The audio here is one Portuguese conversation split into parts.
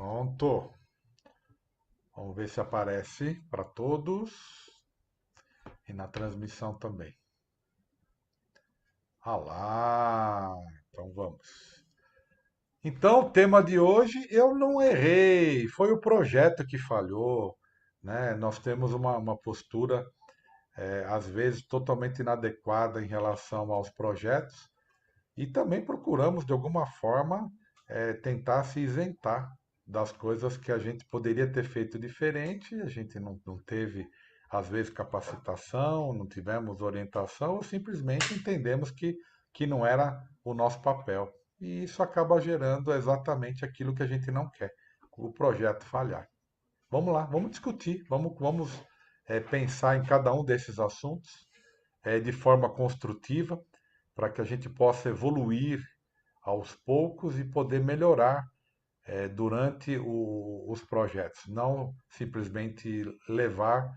Pronto. Vamos ver se aparece para todos e na transmissão também. Ah lá. Então vamos. Então, o tema de hoje eu não errei, foi o projeto que falhou, né? Nós temos uma postura, às vezes, totalmente inadequada em relação aos projetos e também procuramos, de alguma forma, tentar se isentar das coisas que a gente poderia ter feito diferente, a gente não teve, às vezes, capacitação, não tivemos orientação, ou simplesmente entendemos que não era o nosso papel. E isso acaba gerando exatamente aquilo que a gente não quer, o projeto falhar. Vamos lá, vamos discutir, vamos pensar em cada um desses assuntos de forma construtiva, para que a gente possa evoluir aos poucos e poder melhorar durante os projetos. Não simplesmente levar,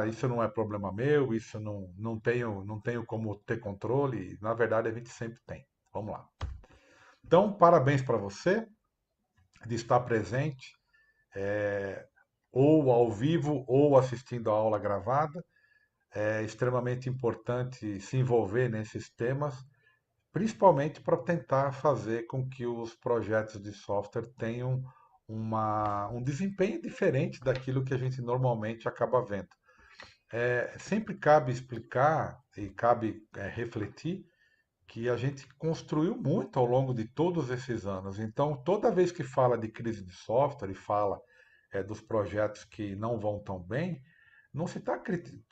isso não é problema meu, isso não tenho como ter controle. Na verdade, a gente sempre tem. Vamos lá. Então, parabéns para você de estar presente, ou ao vivo, ou assistindo a aula gravada. É extremamente importante se envolver nesses temas, principalmente para tentar fazer com que os projetos de software tenham um desempenho diferente daquilo que a gente normalmente acaba vendo. Sempre cabe explicar e cabe refletir que a gente construiu muito ao longo de todos esses anos. Então, toda vez que fala de crise de software e fala dos projetos que não vão tão bem, não se está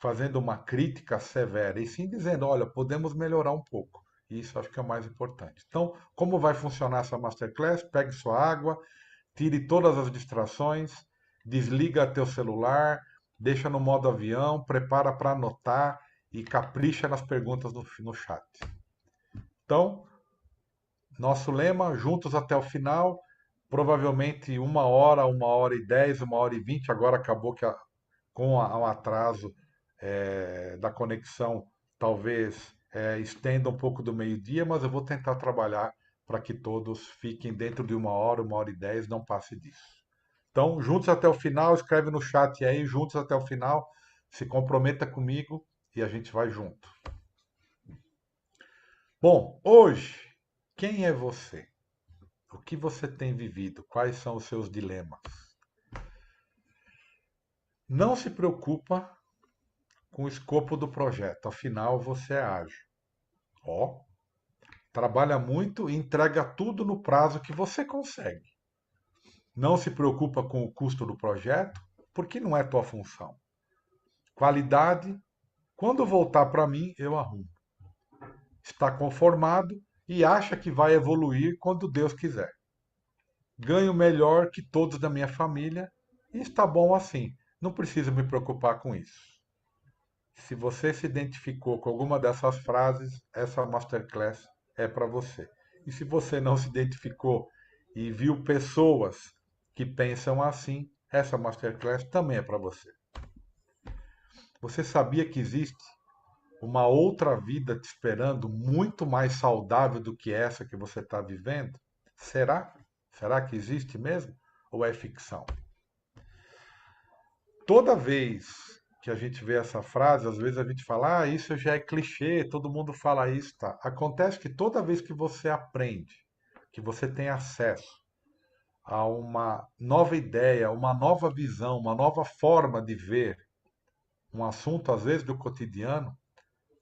fazendo uma crítica severa, e sim dizendo, olha, podemos melhorar um pouco. E isso acho que é o mais importante. Então, como vai funcionar essa masterclass? Pegue sua água, tire todas as distrações, desliga teu celular, deixa no modo avião, prepara para anotar e capricha nas perguntas no chat. Então, nosso lema, juntos até o final, provavelmente 1 hora, 1 hora e 10, 1 hora e 20. Agora acabou que com o atraso da conexão, talvez estenda um pouco do meio-dia, mas eu vou tentar trabalhar para que todos fiquem dentro de 1 hora, 1 hora e 10, não passe disso. Então, juntos até o final, escreve no chat aí, juntos até o final, se comprometa comigo e a gente vai junto. Bom, hoje, quem é você? O que você tem vivido? Quais são os seus dilemas? Não se preocupa com o escopo do projeto, afinal você é ágil. Ó, trabalha muito e entrega tudo no prazo que você consegue. Não se preocupa com o custo do projeto, porque não é tua função. Qualidade, quando voltar para mim, eu arrumo. Está conformado e acha que vai evoluir quando Deus quiser. Ganho melhor que todos da minha família e está bom assim. Não preciso me preocupar com isso. Se você se identificou com alguma dessas frases, essa masterclass é para você. E se você não se identificou e viu pessoas que pensam assim, essa masterclass também é para você. Você sabia que existe uma outra vida te esperando muito mais saudável do que essa que você está vivendo? Será? Será que existe mesmo? Ou é ficção? Toda vez que a gente vê essa frase, às vezes a gente fala, isso já é clichê, todo mundo fala isso, tá? Acontece que toda vez que você aprende, que você tem acesso a uma nova ideia, uma nova visão, uma nova forma de ver um assunto, às vezes do cotidiano,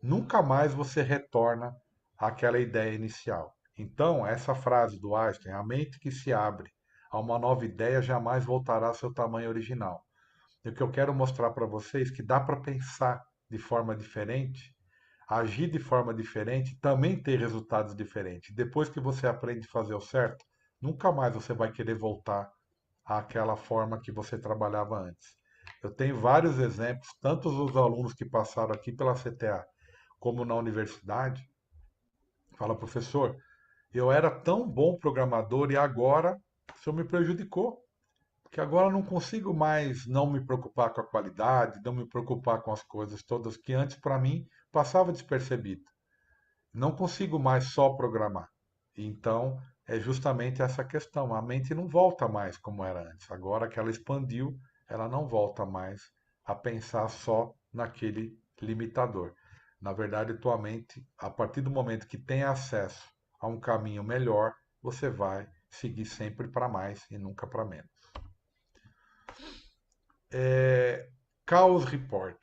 nunca mais você retorna àquela ideia inicial. Então, essa frase do Einstein, a mente que se abre a uma nova ideia jamais voltará ao seu tamanho original. E o que eu quero mostrar para vocês é que dá para pensar de forma diferente, agir de forma diferente, também ter resultados diferentes. Depois que você aprende a fazer o certo, nunca mais você vai querer voltar àquela forma que você trabalhava antes. Eu tenho vários exemplos, tanto os alunos que passaram aqui pela CTA, como na universidade. Fala, professor, eu era tão bom programador e agora o senhor me prejudicou. Que agora eu não consigo mais não me preocupar com a qualidade, não me preocupar com as coisas todas que antes para mim passava despercebido. Não consigo mais só programar. Então, é justamente essa questão. A mente não volta mais como era antes. Agora que ela expandiu, ela não volta mais a pensar só naquele limitador. Na verdade, tua mente, a partir do momento que tem acesso a um caminho melhor, você vai seguir sempre para mais e nunca para menos. Chaos Report.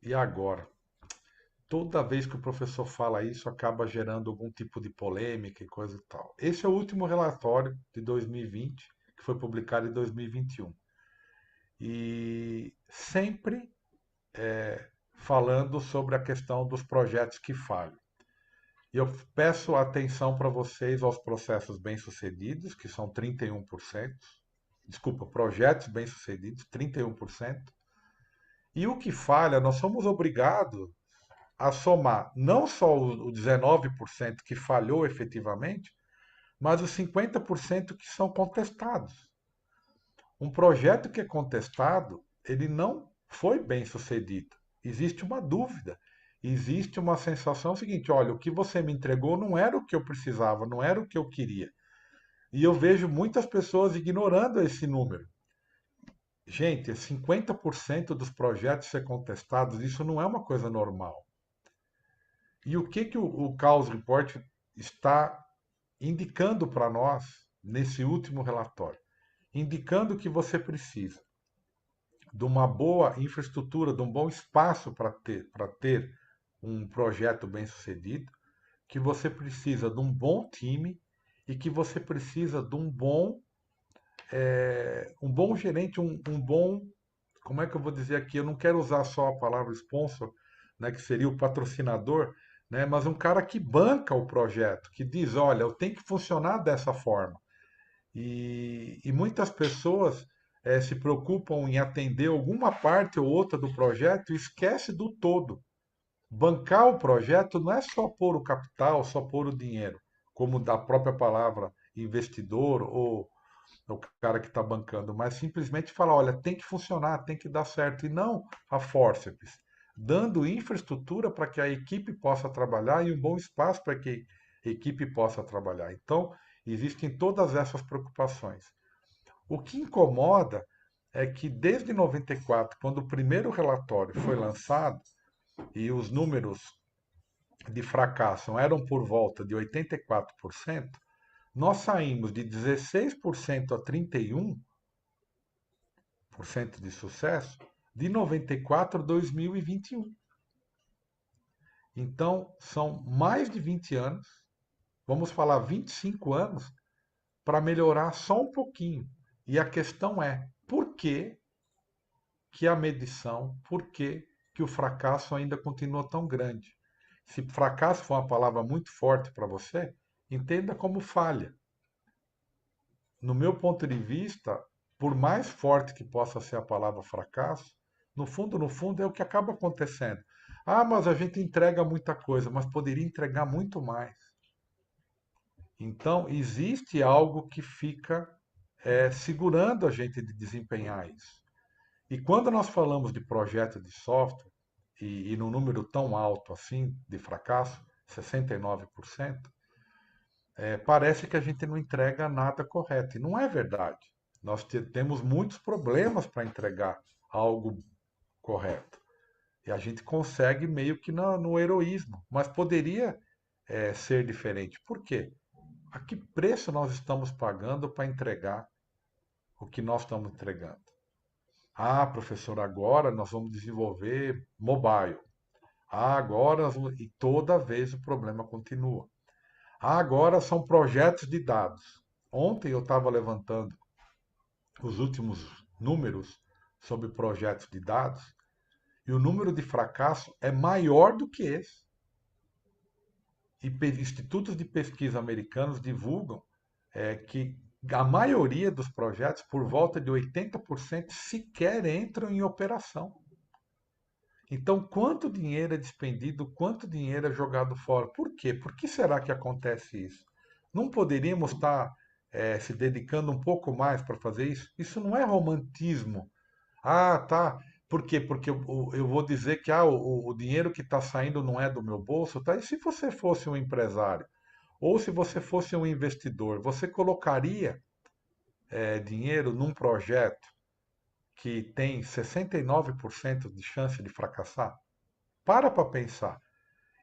E agora? Toda vez que o professor fala isso, acaba gerando algum tipo de polêmica e coisa e tal. Esse é o último relatório de 2020, que foi publicado em 2021. E sempre falando sobre a questão dos projetos que falham. E eu peço atenção para vocês aos processos bem-sucedidos, que são 31%. Desculpa, projetos bem-sucedidos, 31%. E o que falha, nós somos obrigados a somar não só o 19% que falhou efetivamente, mas os 50% que são contestados. Um projeto que é contestado, ele não foi bem sucedido. Existe uma dúvida, existe uma sensação seguinte: olha, o que você me entregou não era o que eu precisava, não era o que eu queria. E eu vejo muitas pessoas ignorando esse número. Gente, 50% dos projetos ser contestados, isso não é uma coisa normal. E o que o Chaos Report está indicando para nós nesse último relatório? Indicando que você precisa de uma boa infraestrutura, de um bom espaço para ter um projeto bem sucedido, que você precisa de um bom time e que você precisa de um bom gerente, um bom, como é que eu vou dizer aqui? Eu não quero usar só a palavra sponsor, né, que seria o patrocinador, né, mas um cara que banca o projeto, que diz, olha, eu tenho que funcionar dessa forma. E muitas pessoas se preocupam em atender alguma parte ou outra do projeto e esquece do todo. Bancar o projeto não é só pôr o capital, só pôr o dinheiro, como da própria palavra investidor ou o cara que está bancando, mas simplesmente falar, olha, tem que funcionar, tem que dar certo, e não a fórceps, dando infraestrutura para que a equipe possa trabalhar e um bom espaço para que a equipe possa trabalhar. Então, existem todas essas preocupações. O que incomoda é que desde 94, quando o primeiro relatório foi lançado e os números de fracasso eram por volta de 84%, nós saímos de 16% a 31% de sucesso de 94 a 2021. Então, são mais de 20 anos, vamos falar 25 anos, para melhorar só um pouquinho. E a questão é, por que que a medição, por que que o fracasso ainda continua tão grande? Se fracasso for uma palavra muito forte para você, entenda como falha. No meu ponto de vista, por mais forte que possa ser a palavra fracasso, no fundo é o que acaba acontecendo. Ah, mas a gente entrega muita coisa, mas poderia entregar muito mais. Então, existe algo que fica segurando a gente de desempenhar isso. E quando nós falamos de projeto de software, e num número tão alto assim de fracasso, 69%, parece que a gente não entrega nada correto. E não é verdade. Nós temos muitos problemas para entregar algo correto. E a gente consegue meio que no heroísmo. Mas poderia ser diferente. Por quê? A que preço nós estamos pagando para entregar o que nós estamos entregando? Ah, professor, agora nós vamos desenvolver mobile. Ah, agora e toda vez o problema continua. Ah, agora são projetos de dados. Ontem eu estava levantando os últimos números sobre projetos de dados e o número de fracasso é maior do que esse. E institutos de pesquisa americanos divulgam que a maioria dos projetos, por volta de 80%, sequer entram em operação. Então, quanto dinheiro é despendido, quanto dinheiro é jogado fora? Por quê? Por que será que acontece isso? Não poderíamos estar se dedicando um pouco mais para fazer isso? Isso não é romantismo. Ah, tá. Por quê? Porque eu vou dizer que o dinheiro que está saindo não é do meu bolso, tá? E se você fosse um empresário? Ou se você fosse um investidor, você colocaria dinheiro num projeto que tem 69% de chance de fracassar? Para pensar.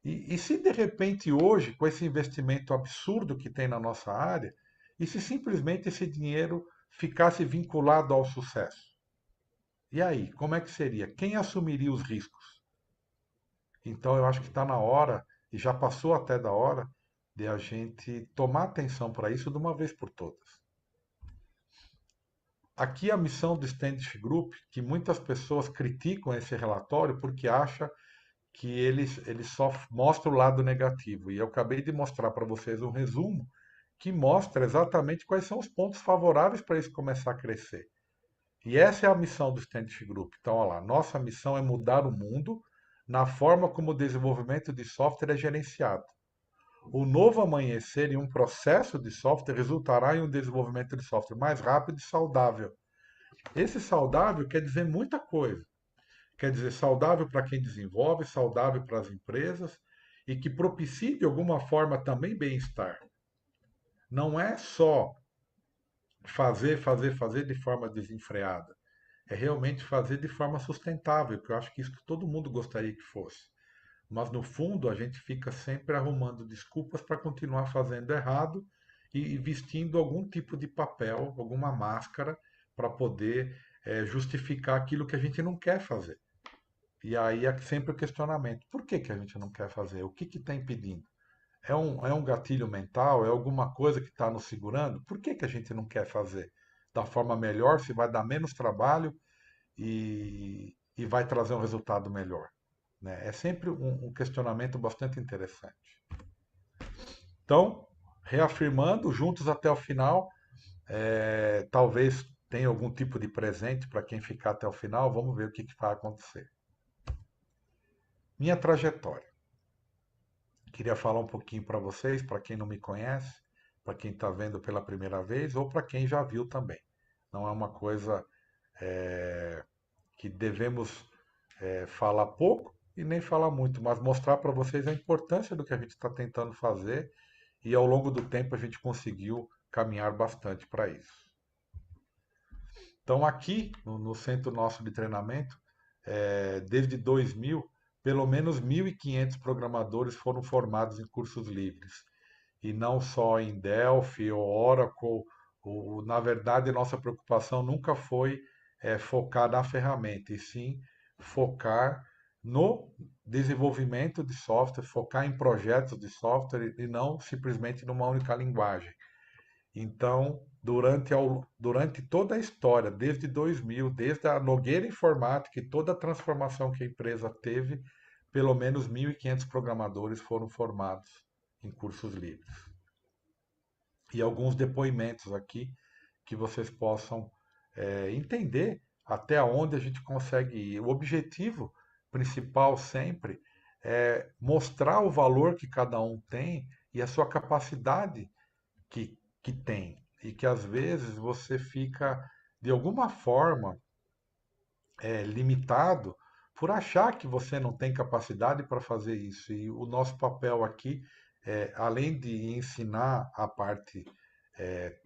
E se de repente hoje, com esse investimento absurdo que tem na nossa área, e se simplesmente esse dinheiro ficasse vinculado ao sucesso? E aí, como é que seria? Quem assumiria os riscos? Então eu acho que está na hora, e já passou até da hora, de a gente tomar atenção para isso de uma vez por todas. Aqui a missão do Standish Group, que muitas pessoas criticam esse relatório porque acham que ele só mostra o lado negativo. E eu acabei de mostrar para vocês um resumo que mostra exatamente quais são os pontos favoráveis para isso começar a crescer. E essa é a missão do Standish Group. Então, olha lá, nossa missão é mudar o mundo na forma como o desenvolvimento de software é gerenciado. O novo amanhecer em um processo de software resultará em um desenvolvimento de software mais rápido e saudável. Esse saudável quer dizer muita coisa. Quer dizer, saudável para quem desenvolve, saudável para as empresas e que propicie de alguma forma também bem-estar. Não é só fazer de forma desenfreada. É realmente fazer de forma sustentável, que eu acho que isso que todo mundo gostaria que fosse. Mas no fundo a gente fica sempre arrumando desculpas para continuar fazendo errado e vestindo algum tipo de papel, alguma máscara para poder justificar aquilo que a gente não quer fazer. E aí é sempre o questionamento: por que, que a gente não quer fazer? O que está impedindo? É um gatilho mental? É alguma coisa que está nos segurando? Por que, que a gente não quer fazer da forma melhor, se vai dar menos trabalho e vai trazer um resultado melhor? Né? É sempre um questionamento bastante interessante. Então, reafirmando, juntos até o final, talvez tenha algum tipo de presente para quem ficar até o final, vamos ver o que vai acontecer. Minha trajetória. Queria falar um pouquinho para vocês, para quem não me conhece, para quem está vendo pela primeira vez ou para quem já viu também. Não é uma coisa que devemos falar pouco e nem falar muito, mas mostrar para vocês a importância do que a gente está tentando fazer e ao longo do tempo a gente conseguiu caminhar bastante para isso. Então aqui no centro nosso de treinamento, desde 2000, pelo menos 1.500 programadores foram formados em cursos livres. E não só em Delphi ou Oracle. Na verdade, nossa preocupação nunca foi focar na ferramenta, e sim focar no desenvolvimento de software, focar em projetos de software e não simplesmente numa única linguagem. Então, durante toda a história, desde 2000, desde a Nogueira Informática e toda a transformação que a empresa teve, pelo menos 1.500 programadores foram formados em cursos livres. E alguns depoimentos aqui que vocês possam entender até onde a gente consegue ir. O objetivo principal sempre é mostrar o valor que cada um tem e a sua capacidade que tem. E que às vezes você fica, de alguma forma, limitado por achar que você não tem capacidade para fazer isso. E o nosso papel aqui, além de ensinar a parte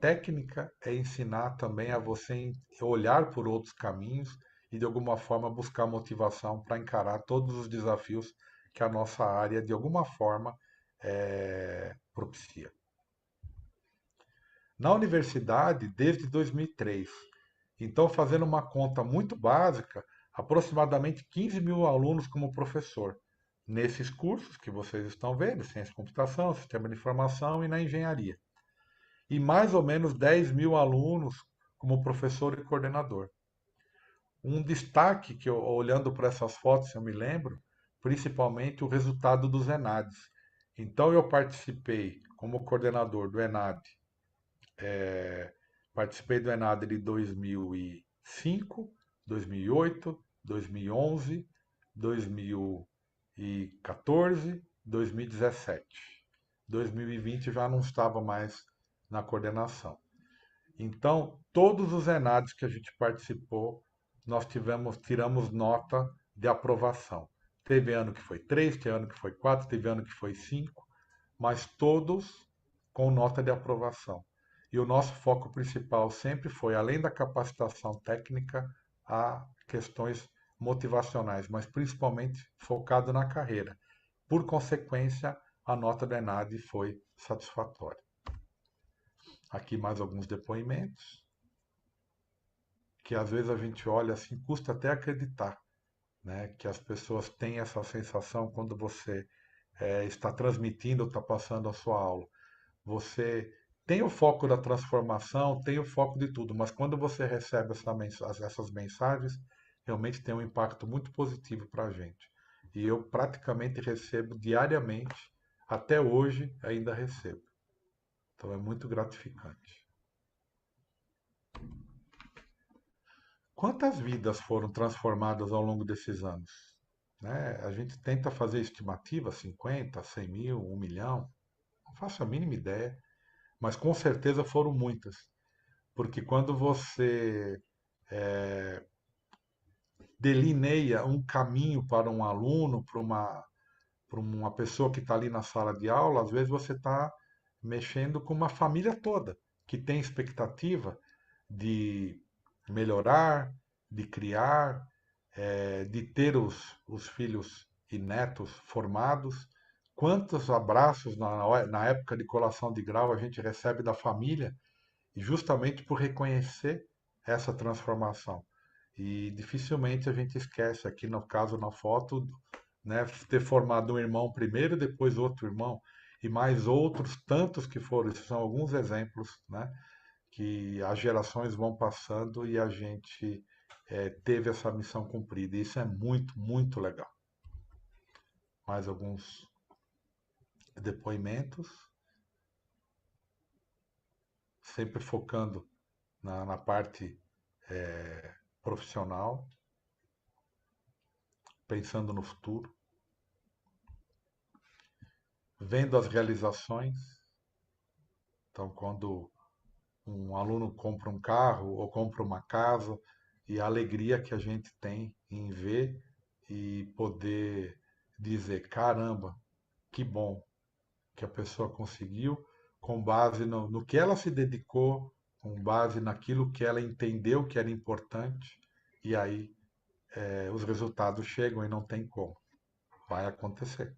técnica, é ensinar também a você olhar por outros caminhos e de alguma forma buscar motivação para encarar todos os desafios que a nossa área de alguma forma propicia. Na universidade, desde 2003. Então, fazendo uma conta muito básica, aproximadamente 15 mil alunos como professor, nesses cursos que vocês estão vendo, ciência de computação, sistema de informação e na engenharia. E mais ou menos 10 mil alunos como professor e coordenador. Um destaque que, olhando para essas fotos, eu me lembro, principalmente o resultado dos ENADs. Então, eu participei como coordenador do ENAD. Participei do ENAD de 2005, 2008, 2011, 2014, 2017. 2020 já não estava mais na coordenação. Então, todos os ENADs que a gente participou, nós tiramos nota de aprovação. Teve ano que foi 3, teve ano que foi 4, teve ano que foi 5, mas todos com nota de aprovação. E o nosso foco principal sempre foi, além da capacitação técnica, a questões motivacionais, mas principalmente focado na carreira. Por consequência, a nota da ENAD foi satisfatória. Aqui mais alguns depoimentos, que às vezes a gente olha assim, custa até acreditar, né, que as pessoas têm essa sensação quando você está transmitindo, está passando a sua aula. Você tem o foco da transformação, tem o foco de tudo, mas quando você recebe essas mensagens, realmente tem um impacto muito positivo para a gente. E eu praticamente recebo diariamente, até hoje ainda recebo. Então é muito gratificante. Quantas vidas foram transformadas ao longo desses anos? Né? A gente tenta fazer estimativa, 50, 100 mil, 1 milhão, não faço a mínima ideia, mas com certeza foram muitas. Porque quando você delineia um caminho para um aluno, para uma pessoa que está ali na sala de aula, às vezes você está mexendo com uma família toda que tem expectativa de melhorar, de criar, de ter os filhos e netos formados. Quantos abraços na época de colação de grau a gente recebe da família, justamente por reconhecer essa transformação. E dificilmente a gente esquece, aqui no caso, na foto, né, ter formado um irmão primeiro, depois outro irmão, e mais outros tantos que foram. Esses são alguns exemplos, né, que as gerações vão passando e a gente teve essa missão cumprida. E isso é muito, muito legal. Mais alguns depoimentos, sempre focando na parte profissional, pensando no futuro, vendo as realizações. Então, quando um aluno compra um carro ou compra uma casa, e a alegria que a gente tem em ver e poder dizer: caramba, que bom que a pessoa conseguiu, com base no que ela se dedicou, com base naquilo que ela entendeu que era importante, e aí os resultados chegam e não tem como. Vai acontecer.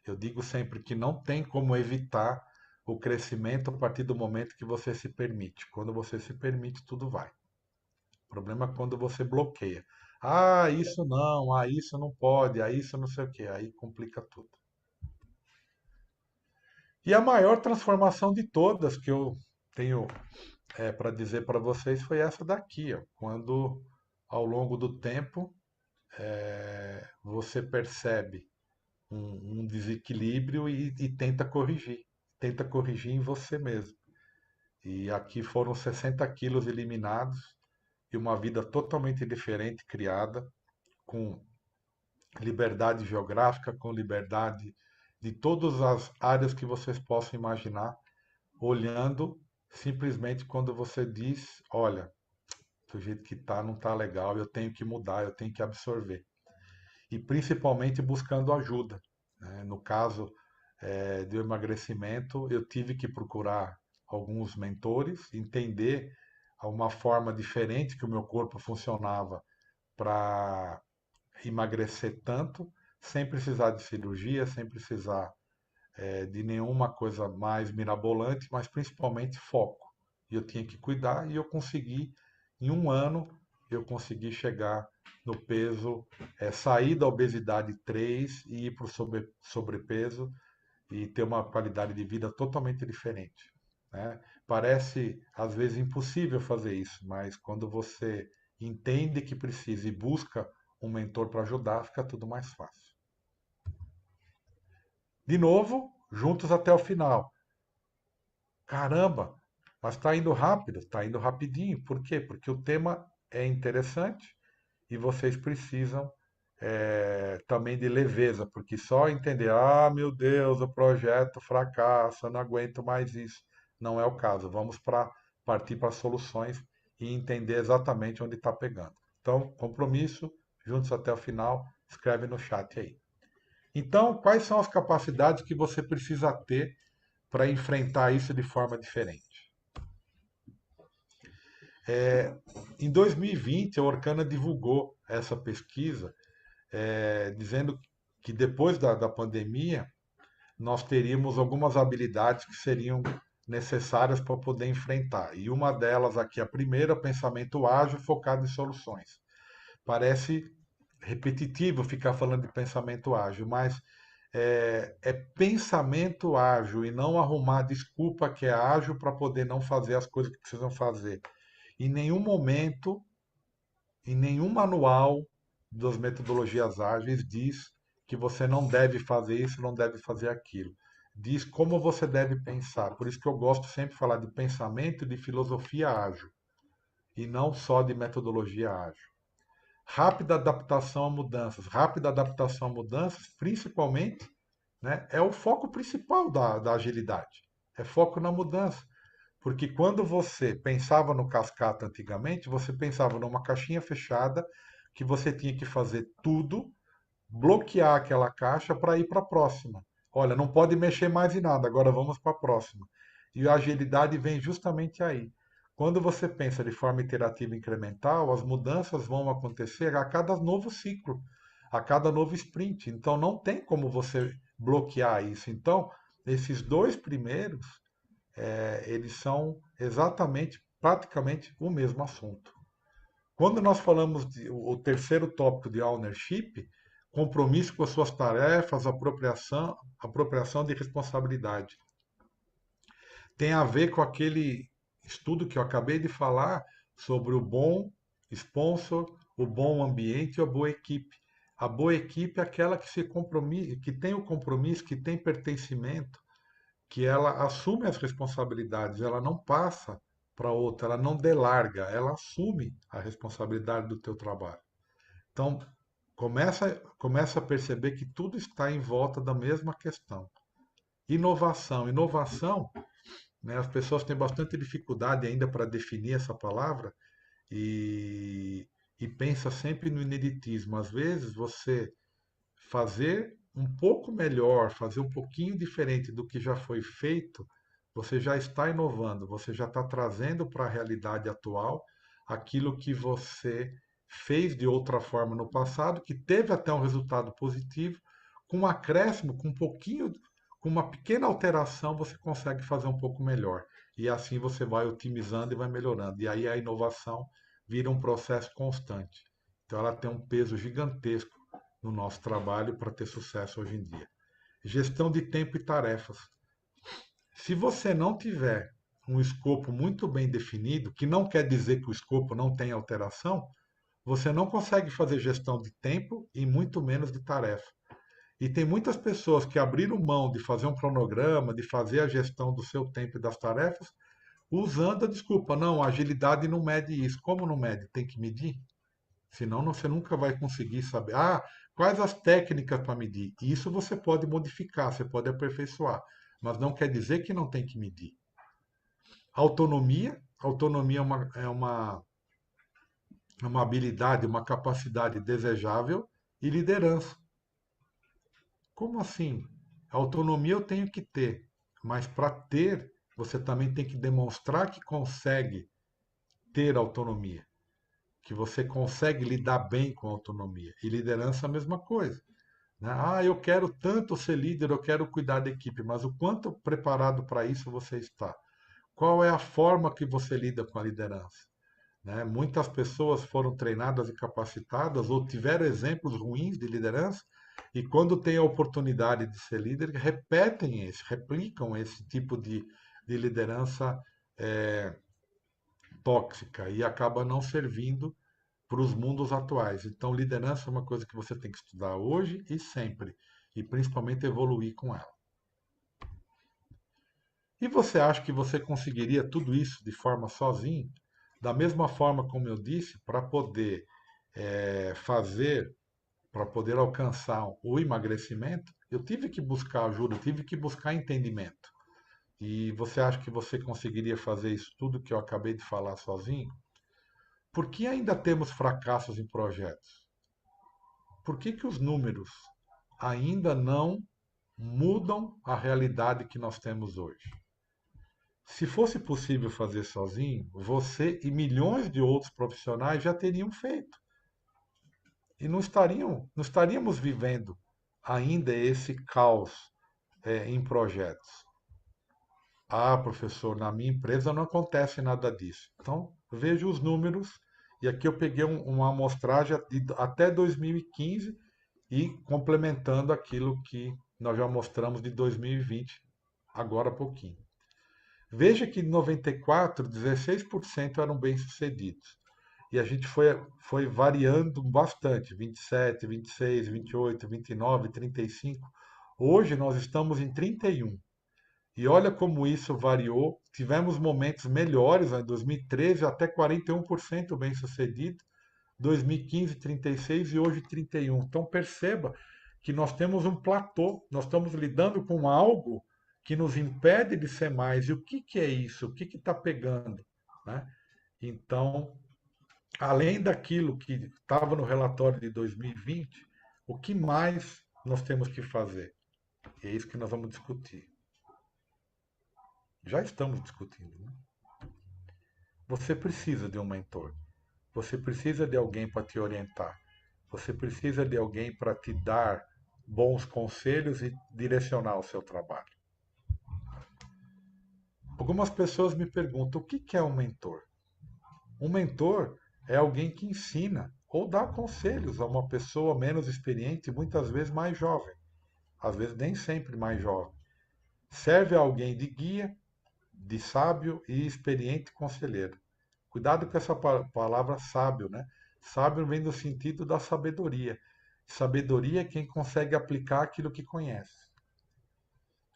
Eu digo sempre que não tem como evitar o crescimento a partir do momento que você se permite. Quando você se permite, tudo vai. O problema é quando você bloqueia. Ah, isso não, ah, isso não pode, ah, isso não sei o quê. Aí complica tudo. E a maior transformação de todas que eu tenho para dizer para vocês foi essa daqui, ó, quando ao longo do tempo você percebe um desequilíbrio e tenta corrigir em você mesmo. E aqui foram 60 quilos eliminados e uma vida totalmente diferente criada, com liberdade geográfica, com liberdade de todas as áreas que vocês possam imaginar, olhando simplesmente quando você diz: olha, do jeito que tá, não tá legal, eu tenho que mudar, eu tenho que absorver. E principalmente buscando ajuda, né? No caso do emagrecimento, eu tive que procurar alguns mentores, entender uma forma diferente que o meu corpo funcionava para emagrecer tanto, sem precisar de cirurgia, sem precisar de nenhuma coisa mais mirabolante, mas principalmente foco. E eu tinha que cuidar e eu consegui, em 1 ano, eu consegui chegar no peso, sair da obesidade 3 e ir para o sobrepeso e ter uma qualidade de vida totalmente diferente. Né? Parece, às vezes, impossível fazer isso, mas quando você entende que precisa e busca um mentor para ajudar, fica tudo mais fácil. De novo, juntos até o final. Caramba, mas está indo rápido, está indo rapidinho. Por quê? Porque o tema é interessante e vocês precisam também de leveza, porque só entender, ah, meu Deus, o projeto fracassa, não aguento mais isso. Não é o caso. Vamos partir para soluções e entender exatamente onde está pegando. Então, compromisso, juntos até o final, escreve no chat aí. Então, quais são as capacidades que você precisa ter para enfrentar isso de forma diferente. Em 2020, a Orkana divulgou essa pesquisa, dizendo que depois da pandemia, nós teríamos algumas habilidades que seriam necessárias para poder enfrentar. E uma delas aqui, a primeira, pensamento ágil focado em soluções. Parece repetitivo ficar falando de pensamento ágil, mas é pensamento ágil e não arrumar desculpa que é ágil para poder não fazer as coisas que precisam fazer. Em nenhum momento, em nenhum manual das metodologias ágeis diz que você não deve fazer isso, não deve fazer aquilo. Diz como você deve pensar. Por isso que eu gosto sempre de falar de pensamento e de filosofia ágil, e não só de metodologia ágil. Rápida adaptação a mudanças. Rápida adaptação a mudanças, principalmente, né, é o foco principal da agilidade. É foco na mudança. Porque quando você pensava no cascata antigamente, você pensava numa caixinha fechada que você tinha que fazer tudo, bloquear aquela caixa para ir para a próxima. Olha, não pode mexer mais em nada, agora vamos para a próxima. E a agilidade vem justamente aí. Quando você pensa de forma iterativa e incremental, as mudanças vão acontecer a cada novo ciclo, a cada novo sprint. Então não tem como você bloquear isso. Então, esses dois primeiros, eles são exatamente, praticamente o mesmo assunto. Quando nós falamos de o terceiro tópico de ownership, compromisso com as suas tarefas, apropriação de responsabilidade. Tem a ver com aquele estudo que eu acabei de falar sobre o bom sponsor, o bom ambiente e a boa equipe. A boa equipe é aquela que se compromete, que tem o compromisso, que tem pertencimento, que ela assume as responsabilidades, ela não passa para outra, ela não delarga, ela assume a responsabilidade do teu trabalho. Então, começa a perceber que tudo está em volta da mesma questão. Inovação. Inovação, né, as pessoas têm bastante dificuldade ainda para definir essa palavra e, e pensa sempre no ineditismo. Às vezes, você fazer um pouco melhor, fazer um pouquinho diferente do que já foi feito, você já está inovando, você já está trazendo para a realidade atual aquilo que você fez de outra forma no passado, que teve até um resultado positivo, com um acréscimo, com um pouquinho, com uma pequena alteração, você consegue fazer um pouco melhor. E assim você vai otimizando e vai melhorando. E aí a inovação vira um processo constante. Então ela tem um peso gigantesco no nosso trabalho para ter sucesso hoje em dia. Gestão de tempo e tarefas. Se você não tiver um escopo muito bem definido, que não quer dizer que o escopo não tem alteração, você não consegue fazer gestão de tempo e muito menos de tarefa. E tem muitas pessoas que abriram mão de fazer um cronograma, de fazer a gestão do seu tempo e das tarefas, usando a desculpa, não, a agilidade não mede isso. Como não mede? Tem que medir. Senão você nunca vai conseguir saber. Ah, quais as técnicas para medir? Isso você pode modificar, você pode aperfeiçoar. Mas não quer dizer que não tem que medir. Autonomia. Autonomia é uma habilidade, uma capacidade desejável. E liderança. Como assim? Autonomia eu tenho que ter. Mas para ter, você também tem que demonstrar que consegue ter autonomia. Que você consegue lidar bem com a autonomia. E liderança é a mesma coisa. Né? Ah, eu quero tanto ser líder, eu quero cuidar da equipe, mas o quanto preparado para isso você está? Qual é a forma que você lida com a liderança? Né? Muitas pessoas foram treinadas e capacitadas ou tiveram exemplos ruins de liderança e quando têm a oportunidade de ser líder, replicam esse tipo de liderança é, tóxica e acaba não servindo para os mundos atuais. Então, liderança é uma coisa que você tem que estudar hoje e sempre, e principalmente evoluir com ela. E você acha que você conseguiria tudo isso de forma sozinho? Da mesma forma como eu disse, para poder fazer, para poder alcançar o emagrecimento, eu tive que buscar ajuda, eu tive que buscar entendimento. E você acha que você conseguiria fazer isso tudo que eu acabei de falar sozinho? Por que ainda temos fracassos em projetos? Por que os números ainda não mudam a realidade que nós temos hoje. Se fosse possível fazer sozinho, você e milhões de outros profissionais já teriam feito. E não estaríamos vivendo ainda esse caos em projetos. Ah, professor, na minha empresa não acontece nada disso. Então, veja os números, e aqui eu peguei uma amostragem até 2015 e complementando aquilo que nós já mostramos de 2020, agora há pouquinho. Veja que em 94, 16% eram bem-sucedidos. E a gente foi variando bastante, 27, 26, 28, 29, 35. Hoje nós estamos em 31. E olha como isso variou. Tivemos momentos melhores, em 2013 até 41% bem-sucedido, 2015 36 e hoje 31. Então perceba que nós temos um platô, nós estamos lidando com algo que nos impede de ser mais. E o que, que é isso? O que está pegando? Né? Então, além daquilo que estava no relatório de 2020, o que mais nós temos que fazer? E é isso que nós vamos discutir. Já estamos discutindo. Né? Você precisa de um mentor. Você precisa de alguém para te orientar. Você precisa de alguém para te dar bons conselhos e direcionar o seu trabalho. Algumas pessoas me perguntam o que é um mentor? Um mentor é alguém que ensina ou dá conselhos a uma pessoa menos experiente, muitas vezes mais jovem, às vezes nem sempre mais jovem. Serve a alguém de guia, de sábio e experiente conselheiro. Cuidado com essa palavra sábio, né? Sábio vem do sentido da sabedoria. Sabedoria é quem consegue aplicar aquilo que conhece.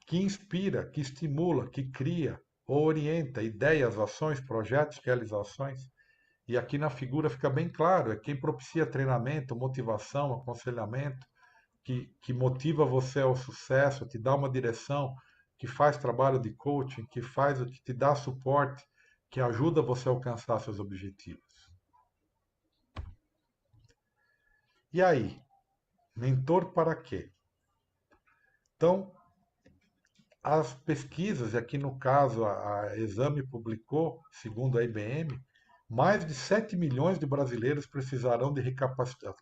Que inspira, que estimula, que cria ou orienta ideias, ações, projetos, realizações. E aqui na figura fica bem claro, é quem propicia treinamento, motivação, aconselhamento, que motiva você ao sucesso, te dá uma direção, que faz trabalho de coaching, que te dá suporte, que ajuda você a alcançar seus objetivos. E aí, mentor para quê? Então, as pesquisas, e aqui no caso a Exame publicou, segundo a IBM, mais de 7 milhões de brasileiros precisarão de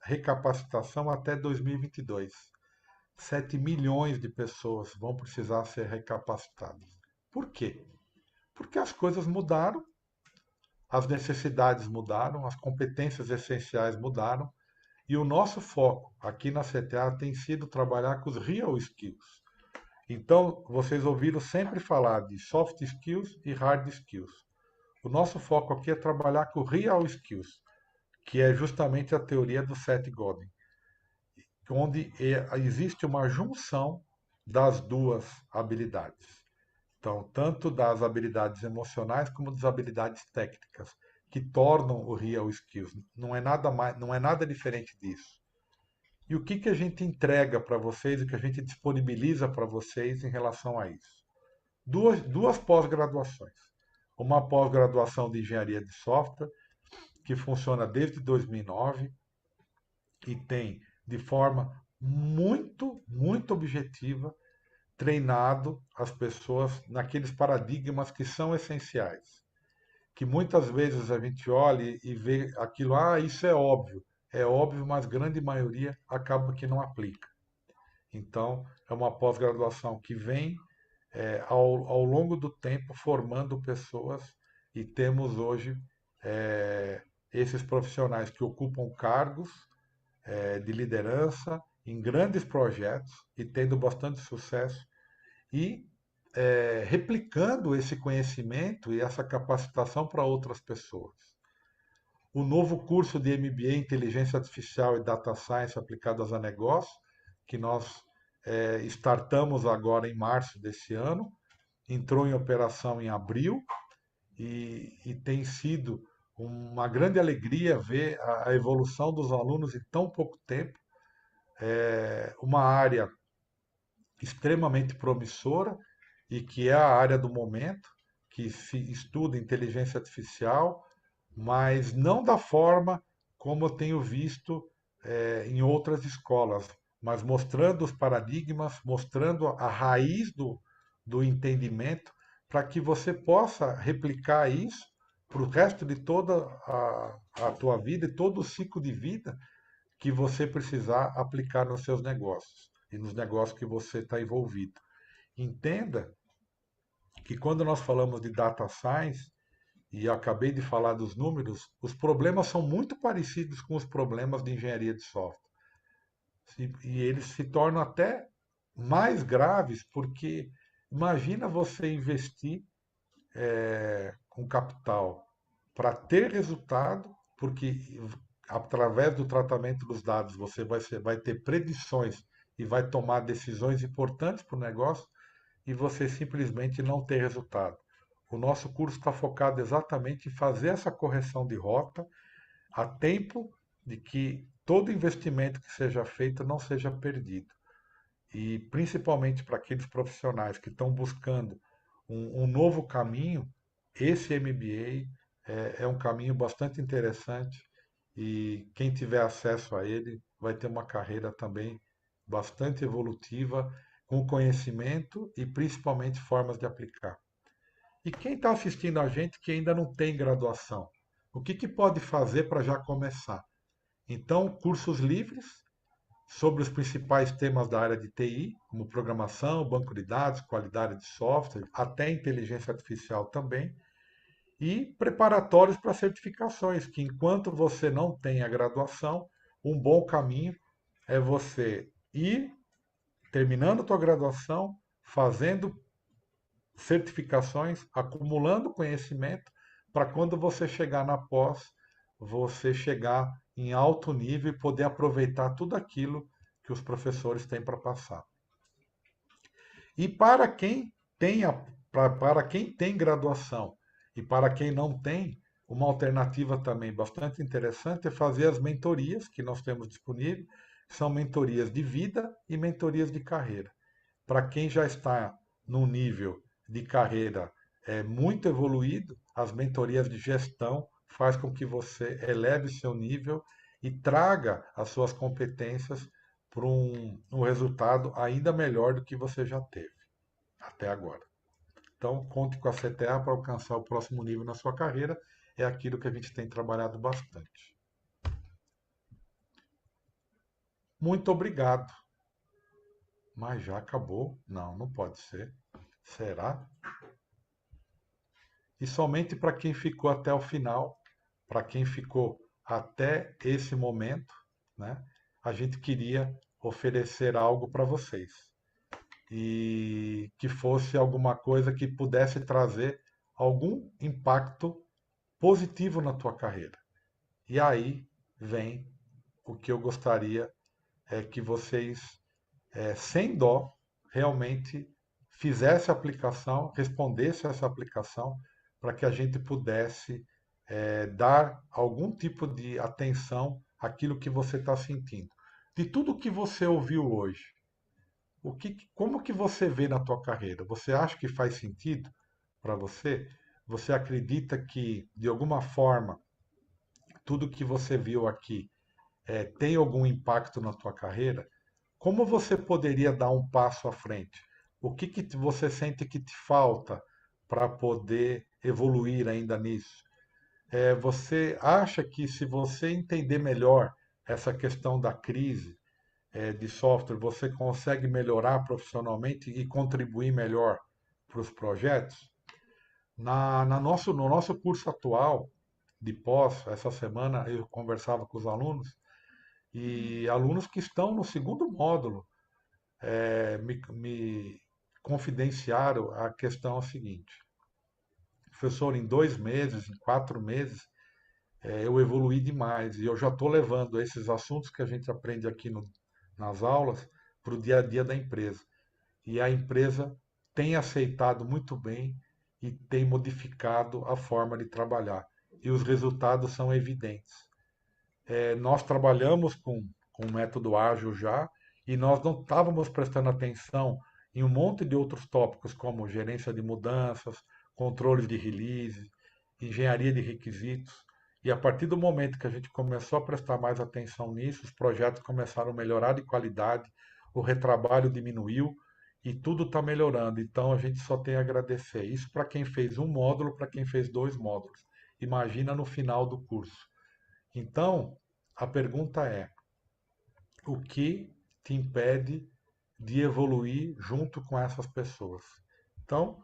recapacitação até 2022. 7 milhões de pessoas vão precisar ser recapacitadas. Por quê? Porque as coisas mudaram, as necessidades mudaram, as competências essenciais mudaram, e o nosso foco aqui na CTA tem sido trabalhar com os real skills. Então, vocês ouviram sempre falar de soft skills e hard skills. O nosso foco aqui é trabalhar com real skills, que é justamente a teoria do Seth Godin, onde existe uma junção das duas habilidades. Então, tanto das habilidades emocionais como das habilidades técnicas, que tornam o real skills. Não é nada mais, não é nada diferente disso. E o que, que a gente entrega para vocês, o que a gente disponibiliza para vocês em relação a isso? Duas pós-graduações. Uma pós-graduação de engenharia de software, que funciona desde 2009 e tem, de forma muito objetiva, treinado as pessoas naqueles paradigmas que são essenciais. Que muitas vezes a gente olha e vê aquilo, ah, isso é óbvio. É óbvio, mas a grande maioria acaba que não aplica. Então, é uma pós-graduação que vem ao longo do tempo formando pessoas e temos hoje esses profissionais que ocupam cargos de liderança em grandes projetos e tendo bastante sucesso e replicando esse conhecimento e essa capacitação para outras pessoas. O novo curso de MBA Inteligência Artificial e Data Science aplicadas a negócio, que nós startamos agora em março desse ano, entrou em operação em abril e tem sido uma grande alegria ver a evolução dos alunos em tão pouco tempo. É uma área extremamente promissora e que é a área do momento, que se estuda inteligência artificial, mas não da forma como eu tenho visto em outras escolas. mas mostrando os paradigmas, mostrando a raiz do entendimento, para que você possa replicar isso para o resto de toda a tua vida e todo o ciclo de vida que você precisar aplicar nos seus negócios e nos negócios que você está envolvido. Entenda que quando nós falamos de data science, e eu acabei de falar dos números, os problemas são muito parecidos com os problemas de engenharia de software. E eles se tornam até mais graves, porque imagina você investir com capital para ter resultado, porque através do tratamento dos dados você vai ter predições e vai tomar decisões importantes para o negócio e você simplesmente não ter resultado. O nosso curso está focado exatamente em fazer essa correção de rota a tempo de que todo investimento que seja feito não seja perdido. E principalmente para aqueles profissionais que estão buscando um novo caminho, esse MBA é um caminho bastante interessante e quem tiver acesso a ele vai ter uma carreira também bastante evolutiva, com conhecimento e principalmente formas de aplicar. E quem está assistindo a gente que ainda não tem graduação, o que pode fazer para já começar? Então, cursos livres sobre os principais temas da área de TI, como programação, banco de dados, qualidade de software, até inteligência artificial também, e preparatórios para certificações, que enquanto você não tem a graduação, um bom caminho é você ir terminando a tua graduação, fazendo certificações, acumulando conhecimento, para quando você chegar na pós, você chegar em alto nível e poder aproveitar tudo aquilo que os professores têm para passar. E para quem tem graduação e para quem não tem, uma alternativa também bastante interessante é fazer as mentorias que nós temos disponíveis, que são mentorias de vida e mentorias de carreira. Para quem já está num nível de carreira muito evoluído, as mentorias de gestão faz com que você eleve seu nível e traga as suas competências para um resultado ainda melhor do que você já teve até agora. Então, conte com a CTA para alcançar o próximo nível na sua carreira. É aquilo que a gente tem trabalhado bastante. Muito obrigado. Mas já acabou? Não, não pode ser. Será? E somente para quem ficou até o final, para quem ficou até esse momento, né, a gente queria oferecer algo para vocês. E que fosse alguma coisa que pudesse trazer algum impacto positivo na tua carreira. E aí vem o que eu gostaria que vocês, sem dó, realmente fizessem a aplicação, respondessem essa aplicação, para que a gente pudesse dar algum tipo de atenção àquilo que você está sentindo. De tudo que você ouviu hoje, como que você vê na tua carreira? Você acha que faz sentido para você? Você acredita que, de alguma forma, tudo que você viu aqui tem algum impacto na tua carreira? Como você poderia dar um passo à frente? O que você sente que te falta para poder evoluir ainda nisso? Você acha que se você entender melhor essa questão da crise de software, você consegue melhorar profissionalmente e contribuir melhor para os projetos? No nosso curso atual de pós, essa semana eu conversava com os alunos e alunos que estão no segundo módulo me confidenciaram a questão seguinte: professor, em 2 meses, em 4 meses, eu evoluí demais e eu já estou levando esses assuntos que a gente aprende aqui nas aulas para o dia a dia da empresa. E a empresa tem aceitado muito bem e tem modificado a forma de trabalhar. E os resultados são evidentes. Nós trabalhamos com o método ágil já e nós não estávamos prestando atenção em um monte de outros tópicos, como gerência de mudanças, controle de release, engenharia de requisitos. E a partir do momento que a gente começou a prestar mais atenção nisso, os projetos começaram a melhorar de qualidade, o retrabalho diminuiu e tudo está melhorando. Então a gente só tem a agradecer. Isso para quem fez um módulo, para quem fez dois módulos. Imagina no final do curso. Então, a pergunta é: o que te impede de evoluir junto com essas pessoas? Então,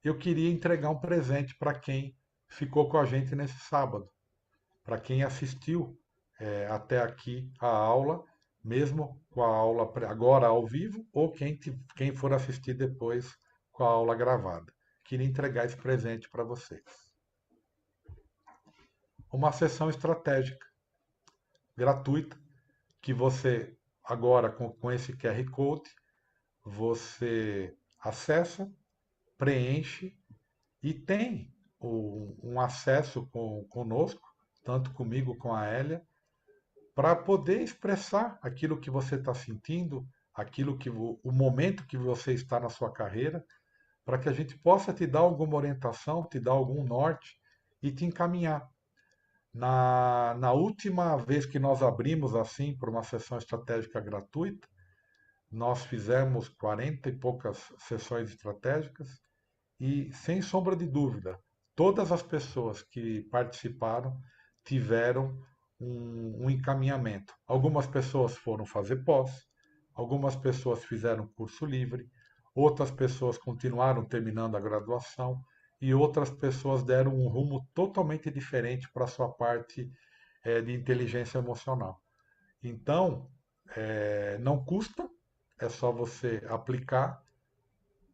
eu queria entregar um presente para quem ficou com a gente nesse sábado, para quem assistiu até aqui a aula, mesmo com a aula agora ao vivo, ou quem for assistir depois com a aula gravada. Queria entregar esse presente para vocês. Uma sessão estratégica, gratuita, que você, agora com esse QR Code, você acessa, preenche e tem um acesso conosco, tanto comigo com a Hélia, para poder expressar aquilo que você está sentindo, aquilo que o momento que você está na sua carreira, para que a gente possa te dar alguma orientação, te dar algum norte e te encaminhar. Na última vez que nós abrimos assim para uma sessão estratégica gratuita, nós fizemos 40 e poucas sessões estratégicas e, sem sombra de dúvida, todas as pessoas que participaram tiveram um encaminhamento. Algumas pessoas foram fazer pós, algumas pessoas fizeram curso livre, outras pessoas continuaram terminando a graduação e outras pessoas deram um rumo totalmente diferente para a sua parte de inteligência emocional. Então, não custa, é só você aplicar,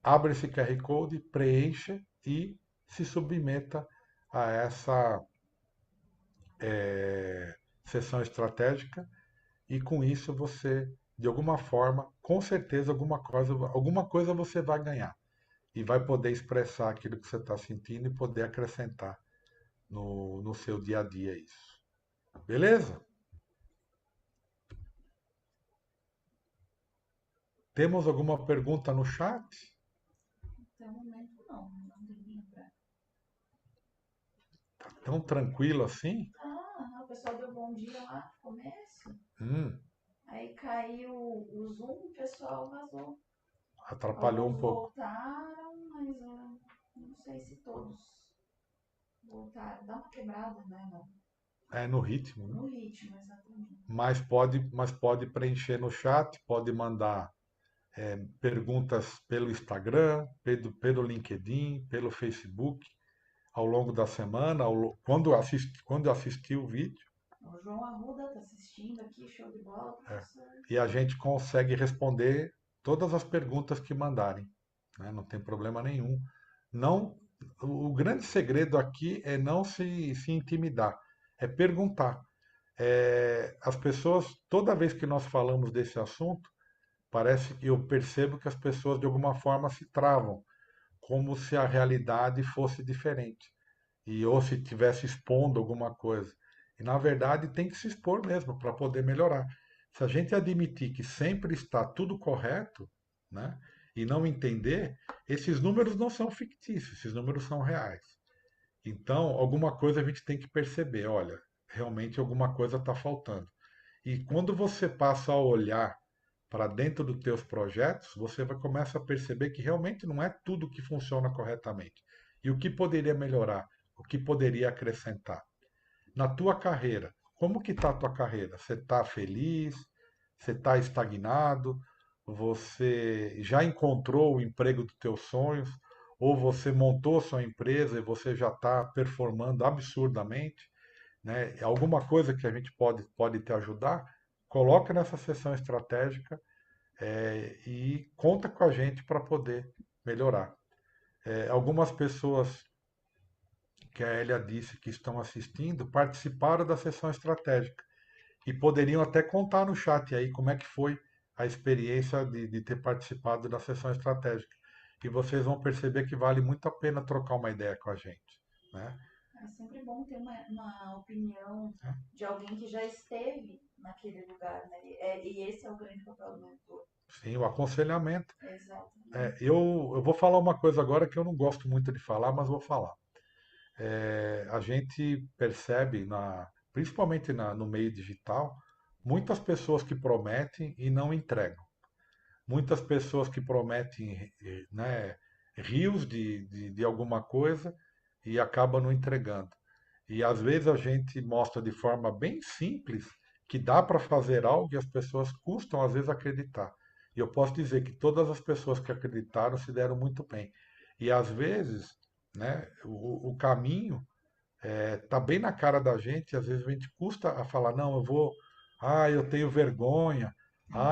abre esse QR Code, preencha e se submeta a essa sessão estratégica e com isso você, de alguma forma, com certeza alguma coisa você vai ganhar e vai poder expressar aquilo que você está sentindo e poder acrescentar no seu dia a dia isso. Beleza? Temos alguma pergunta no chat? Até o momento não, não tem ninguém pra. Tão tranquilo assim? Ah, o pessoal deu bom dia lá no começo. Hum, Aí caiu o Zoom, o pessoal vazou. atrapalhou um Alguns pouco. voltaram, mas não sei se todos voltaram. Dá uma quebrada, né? É no ritmo, né? No ritmo, exatamente. Mas pode preencher no chat, pode mandar perguntas pelo Instagram, pelo LinkedIn, pelo Facebook, ao longo da semana, quando assistir o vídeo, O João Arruda tá assistindo aqui, show de bola, é, professor. e a gente consegue responder todas as perguntas que mandarem, né? Não tem problema nenhum. Não, o grande segredo aqui é não se intimidar, é perguntar. As pessoas, toda vez que nós falamos desse assunto, parece que eu percebo que as pessoas de alguma forma se travam, como se a realidade fosse diferente e ou se estivesse expondo alguma coisa. E na verdade tem que se expor mesmo para poder melhorar. Se a gente admitir que sempre está tudo correto, né, e não entender, esses números não são fictícios, esses números são reais. Então, alguma coisa a gente tem que perceber, olha, realmente alguma coisa está faltando. E quando você passa a olhar para dentro dos teus projetos, você vai começar a perceber que realmente não é tudo que funciona corretamente. E o que poderia melhorar, o que poderia acrescentar. Na tua carreira, como que está a tua carreira? Você está feliz? Você está estagnado? Você já encontrou o emprego dos teus sonhos? Ou você montou sua empresa e você já está performando absurdamente? Né? Alguma coisa que a gente pode te ajudar? Coloca nessa sessão estratégica e conta com a gente para poder melhorar. Algumas pessoas que a Elia disse que estão assistindo participaram da sessão estratégica e poderiam até contar no chat aí como é que foi a experiência de ter participado da sessão estratégica. E vocês vão perceber que vale muito a pena trocar uma ideia com a gente. Né? É sempre bom ter uma opinião de alguém que já esteve naquele lugar, né? E esse é o grande papel do mentor. Sim, o aconselhamento. Exatamente. Eu vou falar uma coisa agora que eu não gosto muito de falar, mas vou falar. A gente percebe, principalmente no meio digital, muitas pessoas que prometem e não entregam. Muitas pessoas que prometem, né, rios de alguma coisa e acabam não entregando. E às vezes a gente mostra de forma bem simples que dá para fazer algo e as pessoas custam às vezes acreditar. E eu posso dizer que todas as pessoas que acreditaram se deram muito bem. E às vezes, né, o caminho tá bem na cara da gente, às vezes a gente custa a falar, não, eu tenho vergonha,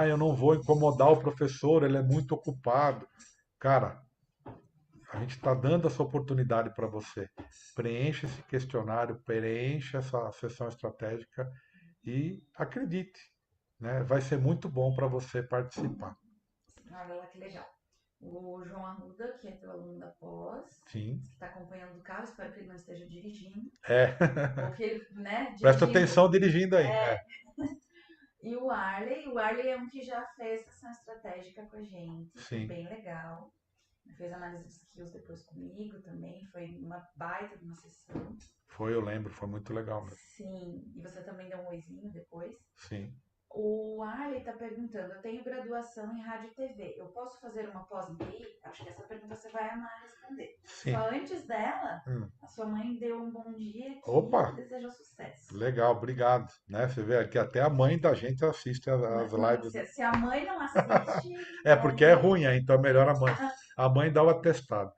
eu não vou incomodar o professor, ele é muito ocupado. Cara, a gente está dando essa oportunidade para você. Preencha esse questionário, preencha essa sessão estratégica e acredite, né? Vai ser muito bom para você participar. Olha lá que legal. O João Arruda, que é teu aluno da pós, Sim. que está acompanhando o carro, espero que ele não esteja dirigindo, É. ou que ele, né, Presta dirigindo. atenção dirigindo aí. É. E o Arley é um que já fez sessão estratégica com a gente, foi Sim. bem legal. Fez análise de skills depois comigo também, foi uma baita de uma sessão. Foi, eu lembro, foi muito legal mesmo. Sim, e você também deu um oizinho depois. Sim. O Arley está perguntando: eu tenho graduação em rádio e TV, eu posso fazer uma pós em TI? Acho que essa pergunta você vai amar responder. Sim. Só antes dela, Hum. a sua mãe deu um bom dia aqui Opa, e desejou sucesso. legal, obrigado. Né? Você vê aqui, até a mãe da gente assiste as Não, lives. se a mãe não assiste, É é porque é de. ruim, então é melhor a mãe. A mãe dá o atestado.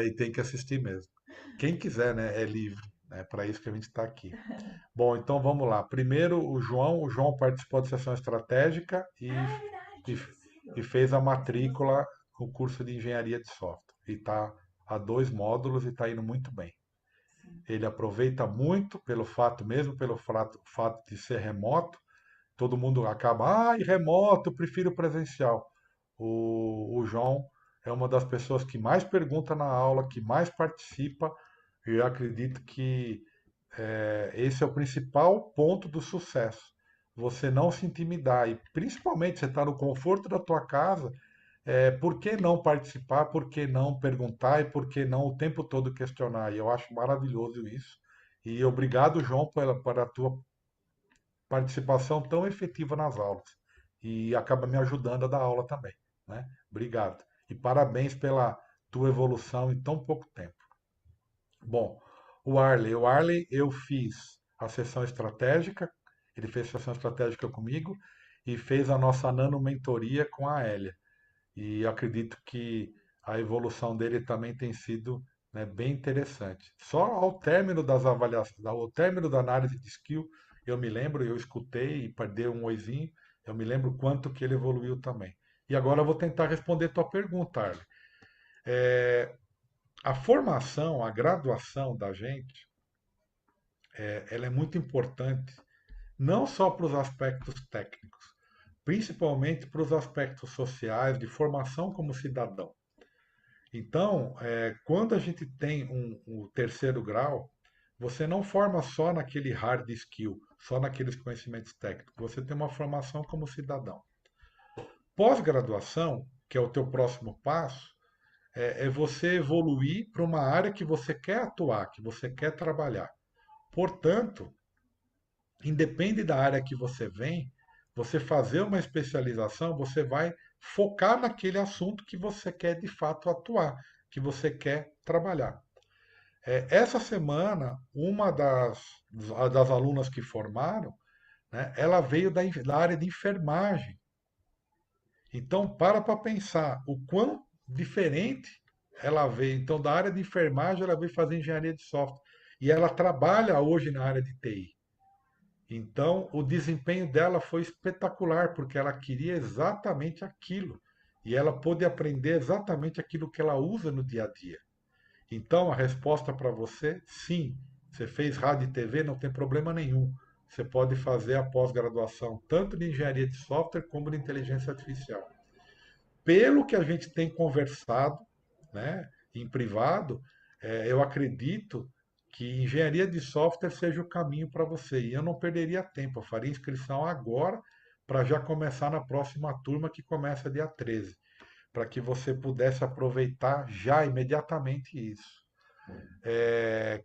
E tem que assistir mesmo. Quem quiser, né, é livre. É para isso que a gente está aqui. Bom, então vamos lá. Primeiro, o João participou da sessão estratégica Ah, é verdade, e, tinha e esquecido. fez a Essa é você. matrícula no curso de engenharia de software. E está a 2 módulos e está indo muito bem. Sim. Ele aproveita muito pelo fato, mesmo pelo fato de ser remoto, todo mundo acaba, remoto, prefiro presencial. O João é uma das pessoas que mais pergunta na aula, que mais participa, e eu acredito que esse é o principal ponto do sucesso. Você não se intimidar, e principalmente você está no conforto da tua casa, por que não participar, por que não perguntar e por que não o tempo todo questionar? E eu acho maravilhoso isso. E obrigado, João, pela tua participação tão efetiva nas aulas. E acaba me ajudando a dar aula também, né? Obrigado. E parabéns pela tua evolução em tão pouco tempo. Bom, o Arley eu fiz a sessão estratégica, ele fez a sessão estratégica comigo e fez a nossa nano mentoria com a Hélia. E acredito que a evolução dele também tem sido, né, bem interessante. Só ao término das avaliações, ao término da análise de skill, eu me lembro, eu escutei e dei um oizinho, eu me lembro quanto que ele evoluiu também. E agora eu vou tentar responder tua pergunta, Arlen. A formação, a graduação da gente, ela é muito importante, não só para os aspectos técnicos, principalmente para os aspectos sociais, de formação como cidadão. Então, quando a gente tem um terceiro grau, você não forma só naquele hard skill, só naqueles conhecimentos técnicos, você tem uma formação como cidadão. Pós-graduação, que é o teu próximo passo, é você evoluir para uma área que você quer atuar, que você quer trabalhar. Portanto, independe da área que você vem, você fazer uma especialização, você vai focar naquele assunto que você quer de fato atuar, que você quer trabalhar. Essa semana, uma das alunas que formaram, né, ela veio da área de enfermagem. Então, para pensar o quão diferente ela veio. Então, da área de enfermagem, ela veio fazer engenharia de software. E ela trabalha hoje na área de TI. Então, o desempenho dela foi espetacular, porque ela queria exatamente aquilo. E ela pôde aprender exatamente aquilo que ela usa no dia a dia. Então, a resposta para você, sim. Você fez rádio e TV, não tem problema nenhum. Você pode fazer a pós-graduação tanto de engenharia de software como de inteligência artificial. Pelo que a gente tem conversado, né, em privado, eu acredito que engenharia de software seja o caminho para você. E eu não perderia tempo, eu faria inscrição agora para já começar na próxima turma que começa dia 13, para que você pudesse aproveitar já imediatamente isso.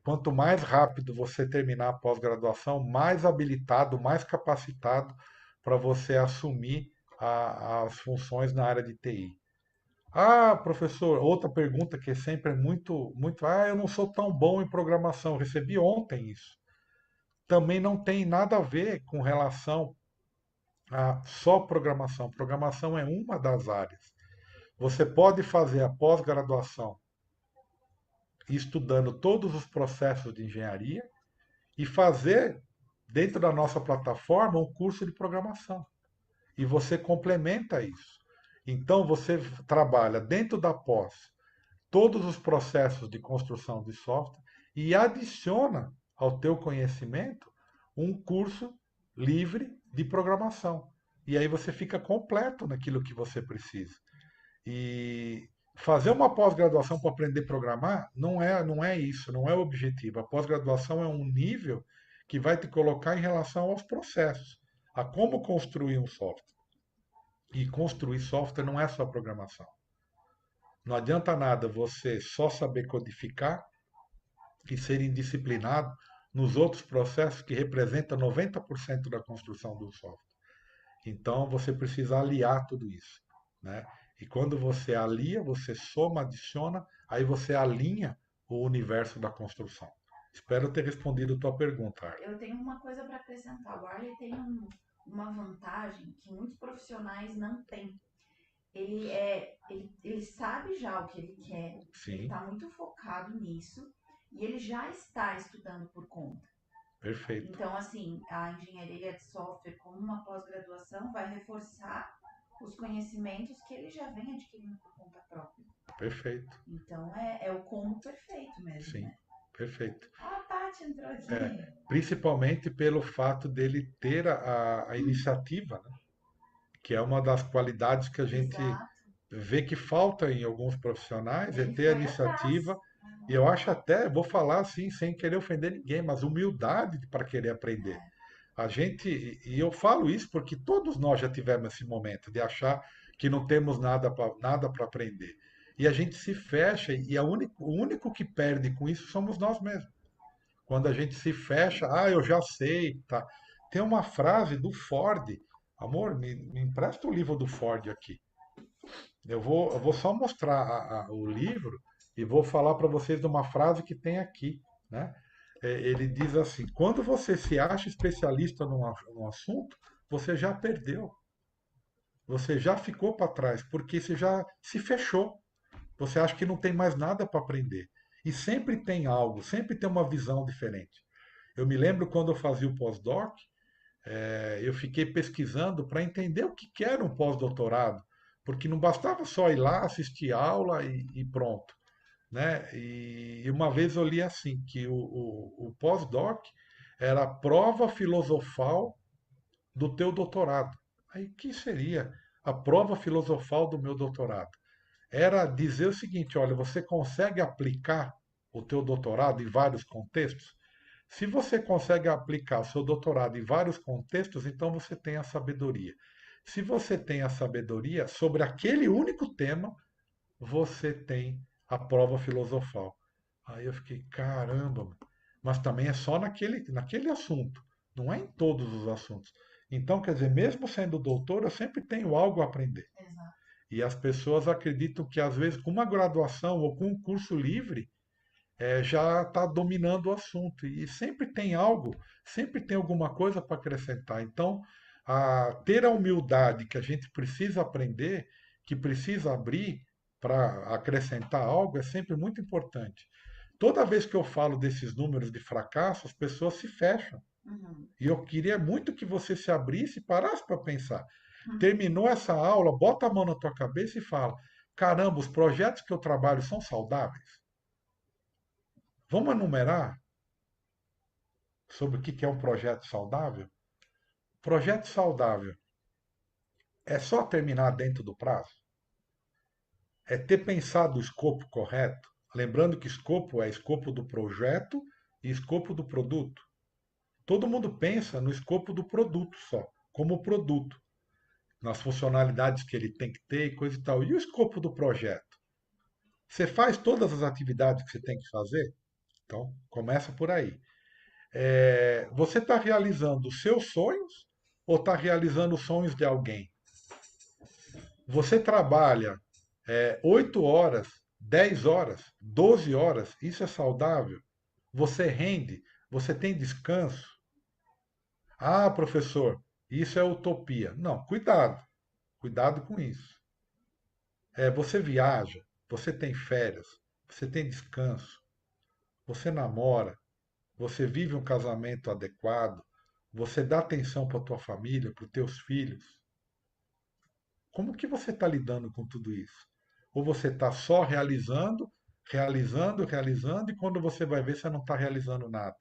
Quanto mais rápido você terminar a pós-graduação, mais habilitado, mais capacitado para você assumir as funções na área de TI. Ah, professor, outra pergunta que sempre é muito, eu não sou tão bom em programação. Eu recebi ontem isso. Também não tem nada a ver com relação a só programação. Programação é uma das áreas. Você pode fazer a pós-graduação estudando todos os processos de engenharia e fazer, dentro da nossa plataforma, um curso de programação. E você complementa isso. Então, você trabalha dentro da pós todos os processos de construção de software e adiciona ao teu conhecimento um curso livre de programação. E aí você fica completo naquilo que você precisa. E fazer uma pós-graduação para aprender a programar não é isso, não é o objetivo. A pós-graduação é um nível que vai te colocar em relação aos processos, a como construir um software. E construir software não é só programação. Não adianta nada você só saber codificar e ser indisciplinado nos outros processos que representam 90% da construção do software. Então você precisa aliar tudo isso, né? E quando você alia, você soma, adiciona, aí você alinha o universo da construção. Espero ter respondido a tua pergunta, Arlen. Eu tenho uma coisa para acrescentar. O Arley tem uma vantagem que muitos profissionais não têm. Ele sabe já o que ele quer, ele Sim, está muito focado nisso e ele já está estudando por conta. perfeito, Então, assim, a engenharia de software como uma pós-graduação vai reforçar os conhecimentos que ele já vem adquirindo por conta própria. perfeito. Então, é o combo perfeito mesmo, Sim, né? perfeito. Ó, a Tati entrou É, aqui. principalmente pelo fato dele ter a iniciativa, né? Que é uma das qualidades que a gente Exato. vê que falta em alguns profissionais, é Ele ter a foi atrás. iniciativa. E eu acho até, vou falar assim, sem querer ofender ninguém, mas humildade para querer aprender. A gente, e eu falo isso porque todos nós já tivemos esse momento de achar que não temos nada para aprender. E a gente se fecha, e o único que perde com isso somos nós mesmos. Quando a gente se fecha, eu já sei, tá? Tem uma frase do Ford, amor, me empresta o livro do Ford aqui. Eu vou só mostrar o livro e vou falar para vocês de uma frase que tem aqui, né? Ele diz assim: quando você se acha especialista num assunto, você já perdeu, você já ficou para trás, porque você já se fechou. Você acha que não tem mais nada para aprender. E sempre tem algo, sempre tem uma visão diferente. Eu me lembro quando eu fazia o pós-doc, eu fiquei pesquisando para entender o que era um pós-doutorado, porque não bastava só ir lá, assistir aula e pronto, né? E uma vez eu li assim, que o pós-doc era a prova filosofal do teu doutorado. Aí, o que seria a prova filosofal do meu doutorado? Era dizer o seguinte, olha, você consegue aplicar o teu doutorado em vários contextos? Se você consegue aplicar o seu doutorado em vários contextos, então você tem a sabedoria. Se você tem a sabedoria sobre aquele único tema, você tem a prova filosofal. Aí eu fiquei, caramba, mas também é só naquele assunto, não é em todos os assuntos. Então, quer dizer, mesmo sendo doutor, eu sempre tenho algo a aprender. Exato. E as pessoas acreditam que, às vezes, com uma graduação ou com um curso livre, já está dominando o assunto. E sempre tem algo, sempre tem alguma coisa para acrescentar. Então, ter a humildade que a gente precisa aprender, que precisa abrir para acrescentar algo, é sempre muito importante. Toda vez que eu falo desses números de fracasso, as pessoas se fecham. Uhum. E eu queria muito que você se abrisse e parasse para pensar. Uhum. Terminou essa aula, bota a mão na tua cabeça e fala: caramba, os projetos que eu trabalho são saudáveis? Vamos enumerar sobre o que é um projeto saudável? Projeto saudável é só terminar dentro do prazo? É ter pensado o escopo correto? Lembrando que escopo é escopo do projeto e escopo do produto. Todo mundo pensa no escopo do produto só, como produto, nas funcionalidades que ele tem que ter e coisa e tal. E o escopo do projeto? Você faz todas as atividades que você tem que fazer? Então, começa por aí. Você está realizando os seus sonhos ou está realizando os sonhos de alguém? Você trabalha 8 horas, 10 horas, 12 horas, isso é saudável? Você rende? Você tem descanso? Ah, professor, isso é utopia. Não, cuidado, cuidado com isso. Você viaja, você tem férias, você tem descanso, você namora, você vive um casamento adequado, você dá atenção para a tua família, para os teus filhos. Como que você está lidando com tudo isso? Ou você está só realizando, realizando, realizando, e quando você vai ver, você não está realizando nada.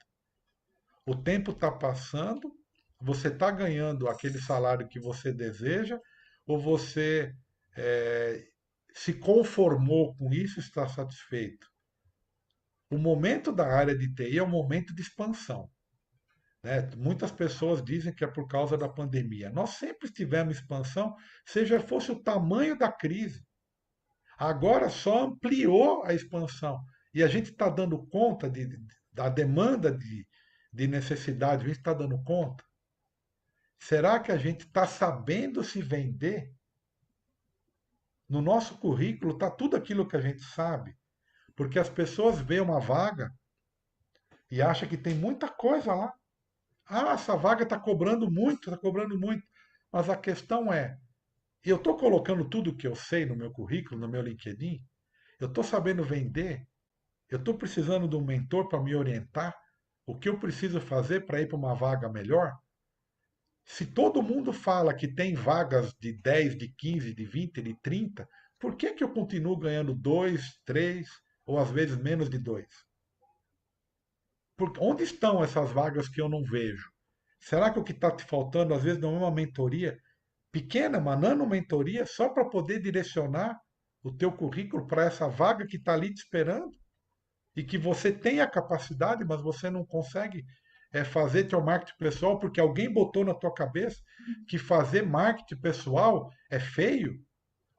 O tempo está passando, você está ganhando aquele salário que você deseja, ou você é, se conformou com isso e está satisfeito? O momento da área de TI é um momento de expansão. Né? Muitas pessoas dizem que é por causa da pandemia. Nós sempre tivemos expansão, seja fosse o tamanho da crise. Agora só ampliou a expansão. E a gente está dando conta da demanda de necessidade, a gente está dando conta. Será que a gente está sabendo se vender? No nosso currículo está tudo aquilo que a gente sabe. Porque as pessoas veem uma vaga e acham que tem muita coisa lá. Ah, essa vaga está cobrando muito, está cobrando muito. Mas a questão é, eu estou colocando tudo o que eu sei no meu currículo, no meu LinkedIn? Eu estou sabendo vender? Eu estou precisando de um mentor para me orientar? O que eu preciso fazer para ir para uma vaga melhor? Se todo mundo fala que tem vagas de 10, de 15, de 20, de 30, por que que eu continuo ganhando 2, 3 ou às vezes menos de 2? Onde estão essas vagas que eu não vejo? Será que o que está te faltando às vezes não é uma mentoria pequena, uma nano-mentoria, só para poder direcionar o teu currículo para essa vaga que está ali te esperando? E que você tem a capacidade, mas você não consegue fazer teu marketing pessoal porque alguém botou na tua cabeça que fazer marketing pessoal é feio,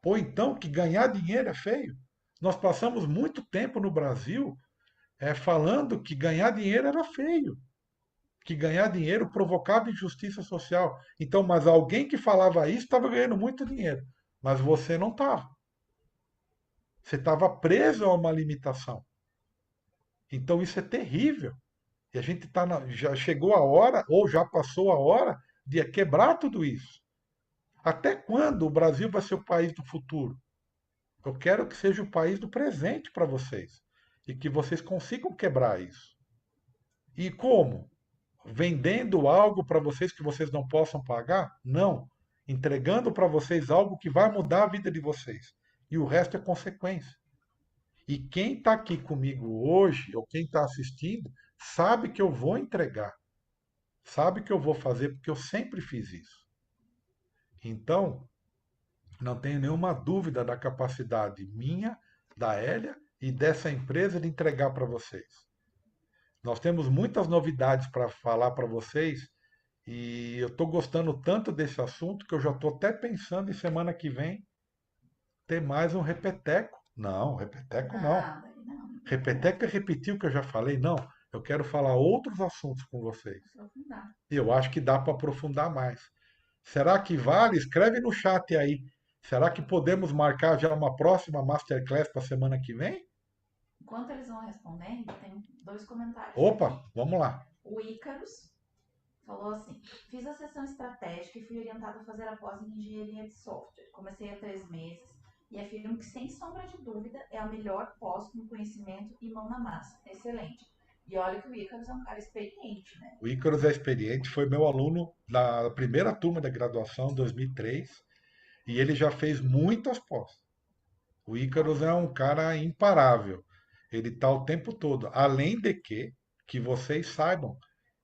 ou então que ganhar dinheiro é feio. Nós passamos muito tempo no Brasil falando que ganhar dinheiro era feio, que ganhar dinheiro provocava injustiça social. Então, mas alguém que falava isso estava ganhando muito dinheiro, mas você não estava. Você estava preso a uma limitação. Então isso é terrível. E a gente já chegou a hora, ou já passou a hora, de quebrar tudo isso. Até quando o Brasil vai ser o país do futuro? Eu quero que seja o país do presente para vocês. E que vocês consigam quebrar isso. E como? Vendendo algo para vocês que vocês não possam pagar? Não. Entregando para vocês algo que vai mudar a vida de vocês. E o resto é consequência. E quem está aqui comigo hoje, ou quem está assistindo, sabe que eu vou entregar. Sabe que eu vou fazer, porque eu sempre fiz isso. Então, não tenho nenhuma dúvida da capacidade minha, da Hélia e dessa empresa de entregar para vocês. Nós temos muitas novidades para falar para vocês e eu estou gostando tanto desse assunto que eu já estou até pensando em semana que vem ter mais um repeteco. Não, repeteco não. Não, daí não. Repeteco é repetir o que eu já falei? Não. Eu quero falar outros assuntos com vocês. Aprofundar. E eu acho que dá para aprofundar mais. Será que vale? Escreve no chat aí. Será que podemos marcar já uma próxima Masterclass para a semana que vem? Enquanto eles vão respondendo, tem dois comentários aqui. Opa, vamos lá. O Ícaros falou assim: fiz a sessão estratégica e fui orientado a fazer a pós em engenharia de software. Comecei há 3 meses e afirmo que, sem sombra de dúvida, é a melhor pós com conhecimento e mão na massa. Excelente. E olha que o Ícaros é um cara experiente, né? O Ícaros é experiente, foi meu aluno na primeira turma da graduação, em 2003, e ele já fez muitas pós. O Ícaros é um cara imparável. Ele está o tempo todo. Além de que vocês saibam,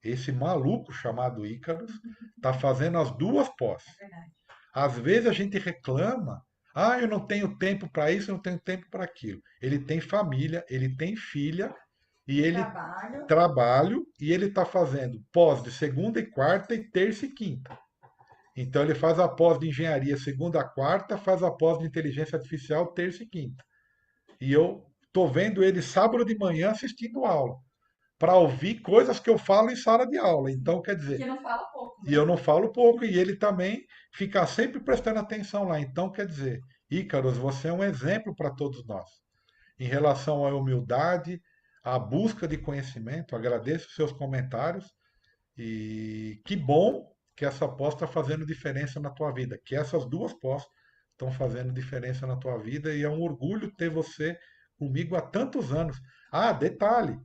esse maluco chamado Ícaros está fazendo as duas pós. É verdade. Às vezes a gente reclama, ah, eu não tenho tempo para isso, eu não tenho tempo para aquilo. Ele tem família, ele tem filha e ele Trabalho. trabalho e ele está fazendo pós de segunda e quarta e terça e quinta. Então ele faz a pós de engenharia segunda a quarta, faz a pós de inteligência artificial terça e quinta. e eu tô vendo ele sábado de manhã assistindo aula, para ouvir coisas que eu falo em sala de aula. Sim. Então, quer Que dizer, não fala pouco, e eu né? não falo pouco, e ele também fica sempre prestando atenção lá. Então, quer dizer, Ícaros, você é um exemplo para todos nós. Em relação à humildade, à busca de conhecimento, agradeço os seus comentários e que bom que essa pós está fazendo diferença na tua vida, que essas duas pós estão fazendo diferença na tua vida e é um orgulho ter você comigo há tantos anos. Ah, detalhe,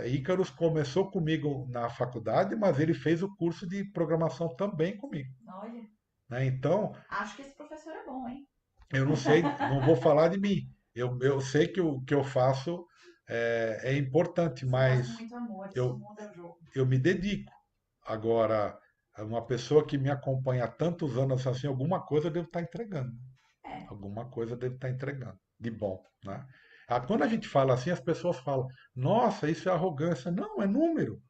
Ícaros começou comigo na faculdade, mas ele fez o curso de programação também comigo, Olha, né? Então, acho que esse professor é bom, hein? eu não sei, não vou falar de mim. Eu sei que o que eu faço é importante, Você faz mas com muito amor, isso eu, muda o jogo. eu me dedico. Agora, uma pessoa que me acompanha há tantos anos assim, alguma coisa eu devo estar entregando. É, Alguma coisa eu devo estar entregando. De bom, né? Ah, quando a gente fala assim, as pessoas falam, nossa, isso é arrogância. Não, é número.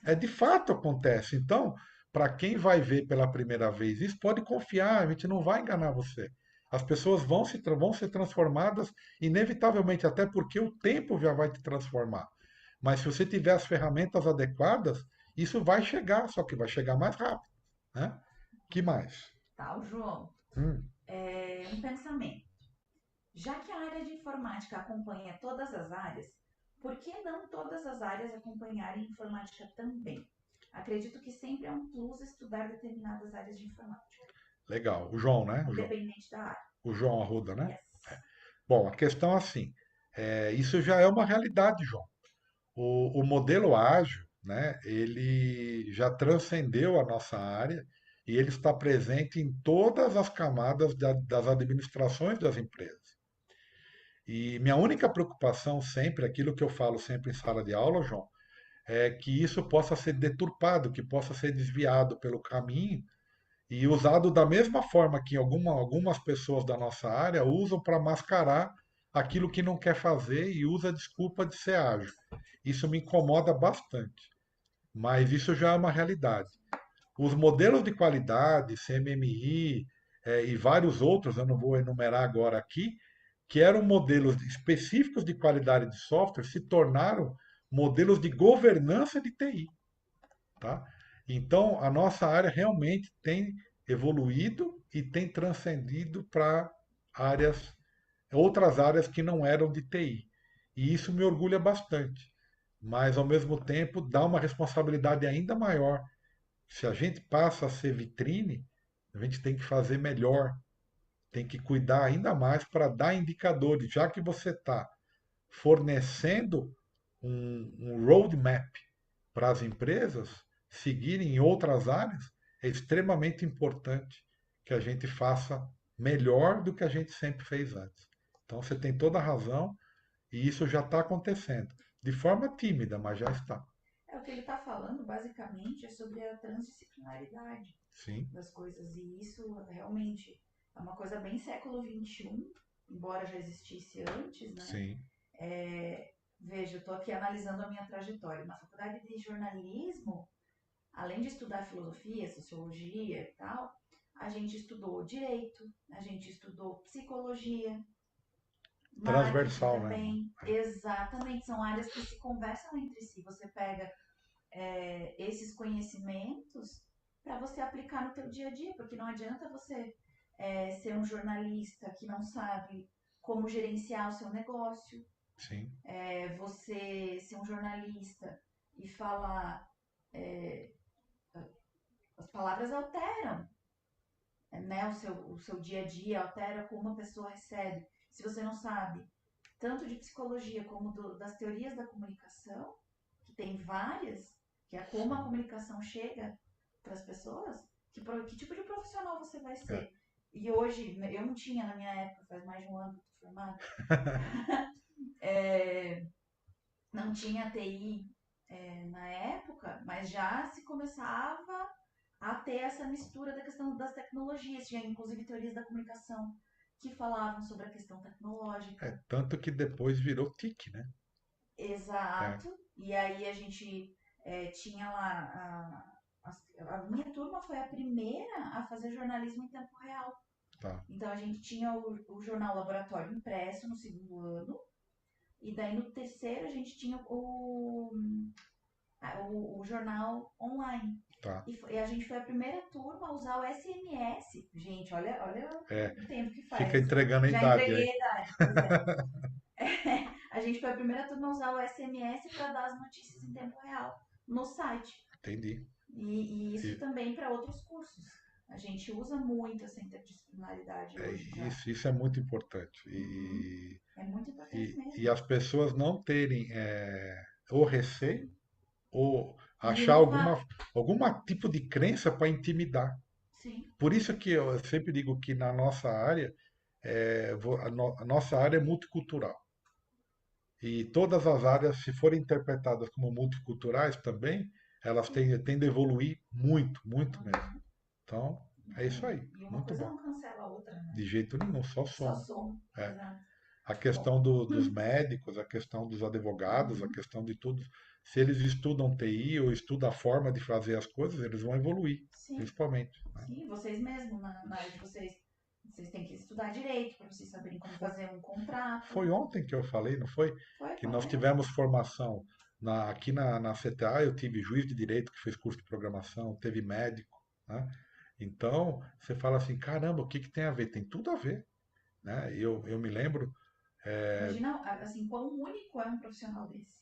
É de fato acontece. Então, para quem vai ver pela primeira vez isso, pode confiar, a gente não vai enganar você. As pessoas vão ser transformadas, inevitavelmente, até porque o tempo já vai te transformar. Mas se você tiver as ferramentas adequadas, isso vai chegar, só que vai chegar mais rápido, né? Que mais? tá, o João. Hum, Um pensamento. Já que a área de informática acompanha todas as áreas, por que não todas as áreas acompanharem informática também? Acredito que sempre é um plus estudar determinadas áreas de informática, legal. O João, né? independente da área. O João Arruda, né? Yes. Bom, a questão é assim, isso já é uma realidade, João. O modelo ágil, né, ele já transcendeu a nossa área e ele está presente em todas as camadas das administrações das empresas. E minha única preocupação sempre, aquilo que eu falo sempre em sala de aula, João, é que isso possa ser deturpado, que possa ser desviado pelo caminho e usado da mesma forma que algumas pessoas da nossa área usam para mascarar aquilo que não quer fazer e usa a desculpa de ser ágil. Isso me incomoda bastante, mas isso já é uma realidade. Os modelos de qualidade, CMMI, e vários outros, eu não vou enumerar agora aqui, que eram modelos específicos de qualidade de software, se tornaram modelos de governança de TI. Tá? Então, a nossa área realmente tem evoluído e tem transcendido para áreas, outras áreas que não eram de TI. E isso me orgulha bastante. Mas, ao mesmo tempo, dá uma responsabilidade ainda maior. Se a gente passa a ser vitrine, a gente tem que fazer melhor, tem que cuidar ainda mais para dar indicadores, já que você está fornecendo um roadmap para as empresas seguirem em outras áreas, é extremamente importante que a gente faça melhor do que a gente sempre fez antes. Então você tem toda a razão e isso já está acontecendo. De forma tímida, mas já está. O que ele está falando, basicamente, é sobre a transdisciplinaridade Sim, das coisas. E isso realmente é uma coisa bem século XXI, embora já existisse antes, né? sim, Veja, eu estou aqui analisando a minha trajetória. Na faculdade de jornalismo, além de estudar filosofia, sociologia e tal, a gente estudou direito, a gente estudou psicologia, marketing transversal, né? também. Exatamente, são áreas que se conversam entre si. Você pega esses conhecimentos para você aplicar no teu dia a dia, porque não adianta você ser um jornalista que não sabe como gerenciar o seu negócio, Sim, você ser um jornalista e falar, é, as palavras alteram, né, o seu dia a dia, altera como a pessoa recebe. Se você não sabe tanto de psicologia como das teorias da comunicação, que tem várias, que é como a sim. comunicação chega para as pessoas, que tipo de profissional você vai É. ser? E hoje, eu não tinha na minha época, faz mais de um ano que eu tô formada, é, não tinha TI na época, mas já se começava a ter essa mistura da questão das tecnologias. Tinha inclusive teorias da comunicação que falavam sobre a questão tecnológica. Tanto que depois virou TIC, né? É, Exato. E aí a gente tinha lá. A minha turma foi a primeira a fazer jornalismo em tempo real. Tá, Então a gente tinha o jornal laboratório impresso no segundo ano, e daí no terceiro a gente tinha o jornal online. tá. E a gente foi a primeira turma a usar o SMS. Gente, olha É, o tempo que fica faz. entregando a Já idade entreguei aí. a idade, pois é. A gente foi a primeira turma a usar o SMS para dar as notícias em tempo real no site. Entendi. E isso E- também para outros cursos. A gente usa muito essa interdisciplinaridade É hoje já. isso é muito importante. Uhum. É muito importante E mesmo. as pessoas não terem ou receio ou E achar uma. alguma tipo de crença para intimidar. Sim, Por isso que eu sempre digo que na nossa área, a nossa área é multicultural. E todas as áreas, se forem interpretadas como multiculturais também, elas sim. tendem a evoluir muito, muito mesmo. Uhum. Então, é isso É. aí. E uma Muito coisa bom. não cancela a outra, né? De jeito nenhum, só Só soma. som. É. Exato. A Bom. questão dos médicos, a questão dos advogados, a Uhum. questão de tudo. Se eles estudam TI ou estudam a forma de fazer as coisas, eles vão evoluir, Sim, principalmente. Né? sim. Vocês mesmos, na área de vocês, vocês têm que estudar direito para vocês saberem como Foi, fazer um contrato. foi ontem que eu falei, não foi? Que Foi nós ontem. tivemos formação aqui na CTA, eu tive juiz de direito que fez curso de programação, teve médico, né? Então, você fala assim, caramba, o que que tem a ver? Tem tudo a ver, né? Eu me lembro, Imagina, assim, quão único é um profissional desse.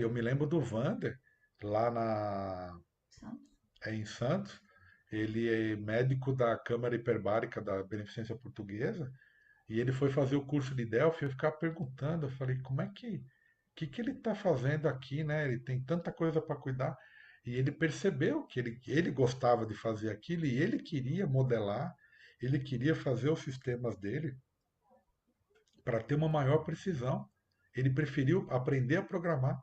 eu me lembro do Vander, lá Santos. em Santos, ele é médico da Câmara Hiperbárica da Beneficência Portuguesa, e ele foi fazer o curso de Delphi, eu ficava perguntando, eu falei, como é que ele está fazendo aqui, né? Ele tem tanta coisa para cuidar. E ele percebeu que ele gostava de fazer aquilo e ele queria modelar, ele queria fazer os sistemas dele para ter uma maior precisão. Ele preferiu aprender a programar,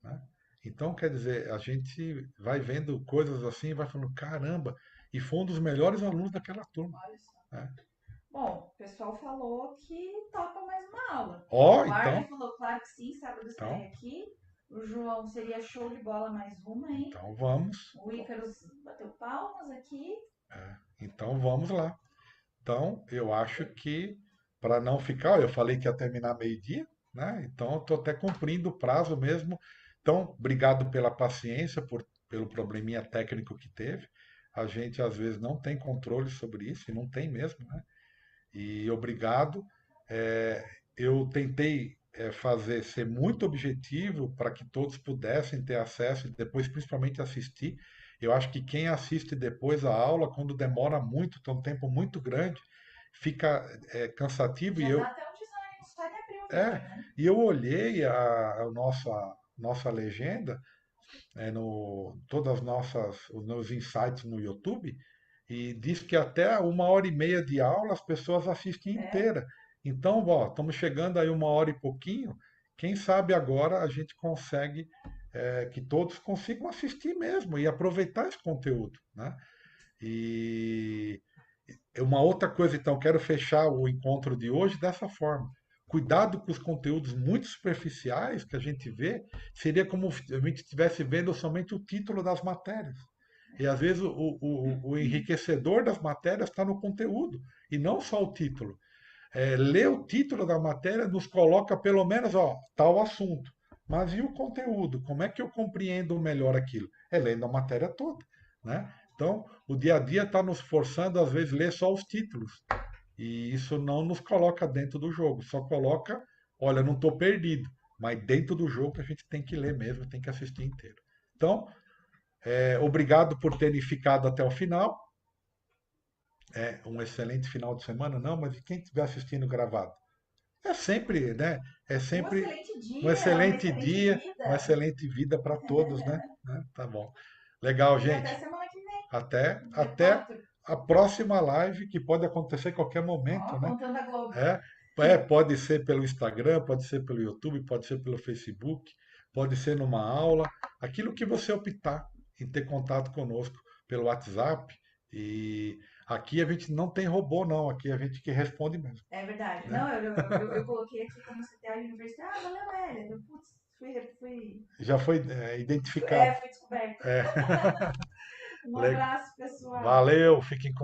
né? Então, quer dizer, a gente vai vendo coisas assim e vai falando, caramba, e foi um dos melhores alunos daquela turma. Olha só. Né? Bom, o pessoal falou que topa mais uma aula. Ó, O Arley então, falou, claro que sim, sábado estarei então, aqui. O João seria show de bola mais uma, hein? então vamos. O Ícaros bateu palmas aqui. Então vamos lá. Então, eu acho que para não ficar, eu falei que ia terminar meio-dia, né? Então, eu estou até cumprindo o prazo mesmo. Então, obrigado pela paciência, pelo probleminha técnico que teve. A gente às vezes não tem controle sobre isso, e não tem mesmo, né? E obrigado. É, eu tentei fazer ser muito objetivo para que todos pudessem ter acesso e depois, principalmente, assistir. Eu acho que quem assiste depois a aula, quando demora muito, tem um tempo muito grande, fica cansativo. Já dá até um desânimo só de abrir o É, vídeo, né? e eu olhei a nossa legenda, no todas as nossas os meus insights no YouTube e diz que até 1 hora e meia de aula as pessoas assistem É, inteira. Então, ó, estamos chegando aí 1 hora e pouquinho. Quem sabe agora a gente consegue que todos consigam assistir mesmo e aproveitar esse conteúdo, né? E uma outra coisa, então, quero fechar o encontro de hoje dessa forma. Cuidado com os conteúdos muito superficiais que a gente vê, seria como se a gente estivesse vendo somente o título das matérias. E às vezes o enriquecedor das matérias está no conteúdo, e não só o título. Ler o título da matéria nos coloca pelo menos, ó, tal assunto. Mas e o conteúdo? Como é que eu compreendo melhor aquilo? É lendo a matéria toda, né? Então, o dia a dia está nos forçando, às vezes, a ler só os títulos. E isso não nos coloca dentro do jogo, só coloca, olha, não estou perdido, mas dentro do jogo a gente tem que ler mesmo, tem que assistir inteiro. Então, obrigado por terem ficado até o final. Um excelente final de semana, não, mas quem estiver assistindo gravado? É sempre, né? É um sempre excelente um dia, uma excelente excelente dia, uma vida. excelente vida para todos, né? Tá bom. Legal, E até gente. semana que vem, dia Até 4. a próxima live, que pode acontecer a qualquer momento, Ó, né? contando a Globo. É, pode ser pelo Instagram, pode ser pelo YouTube, pode ser pelo Facebook, pode ser numa aula, aquilo que você optar em ter contato conosco pelo WhatsApp. E aqui a gente não tem robô, não, aqui a gente que responde mesmo, É verdade. né? Não, eu coloquei aqui como CTA University. Ah, valeu, Hélia. Putz, Já foi identificado. fui descoberta. É, Um abraço, pessoal. valeu, fiquem com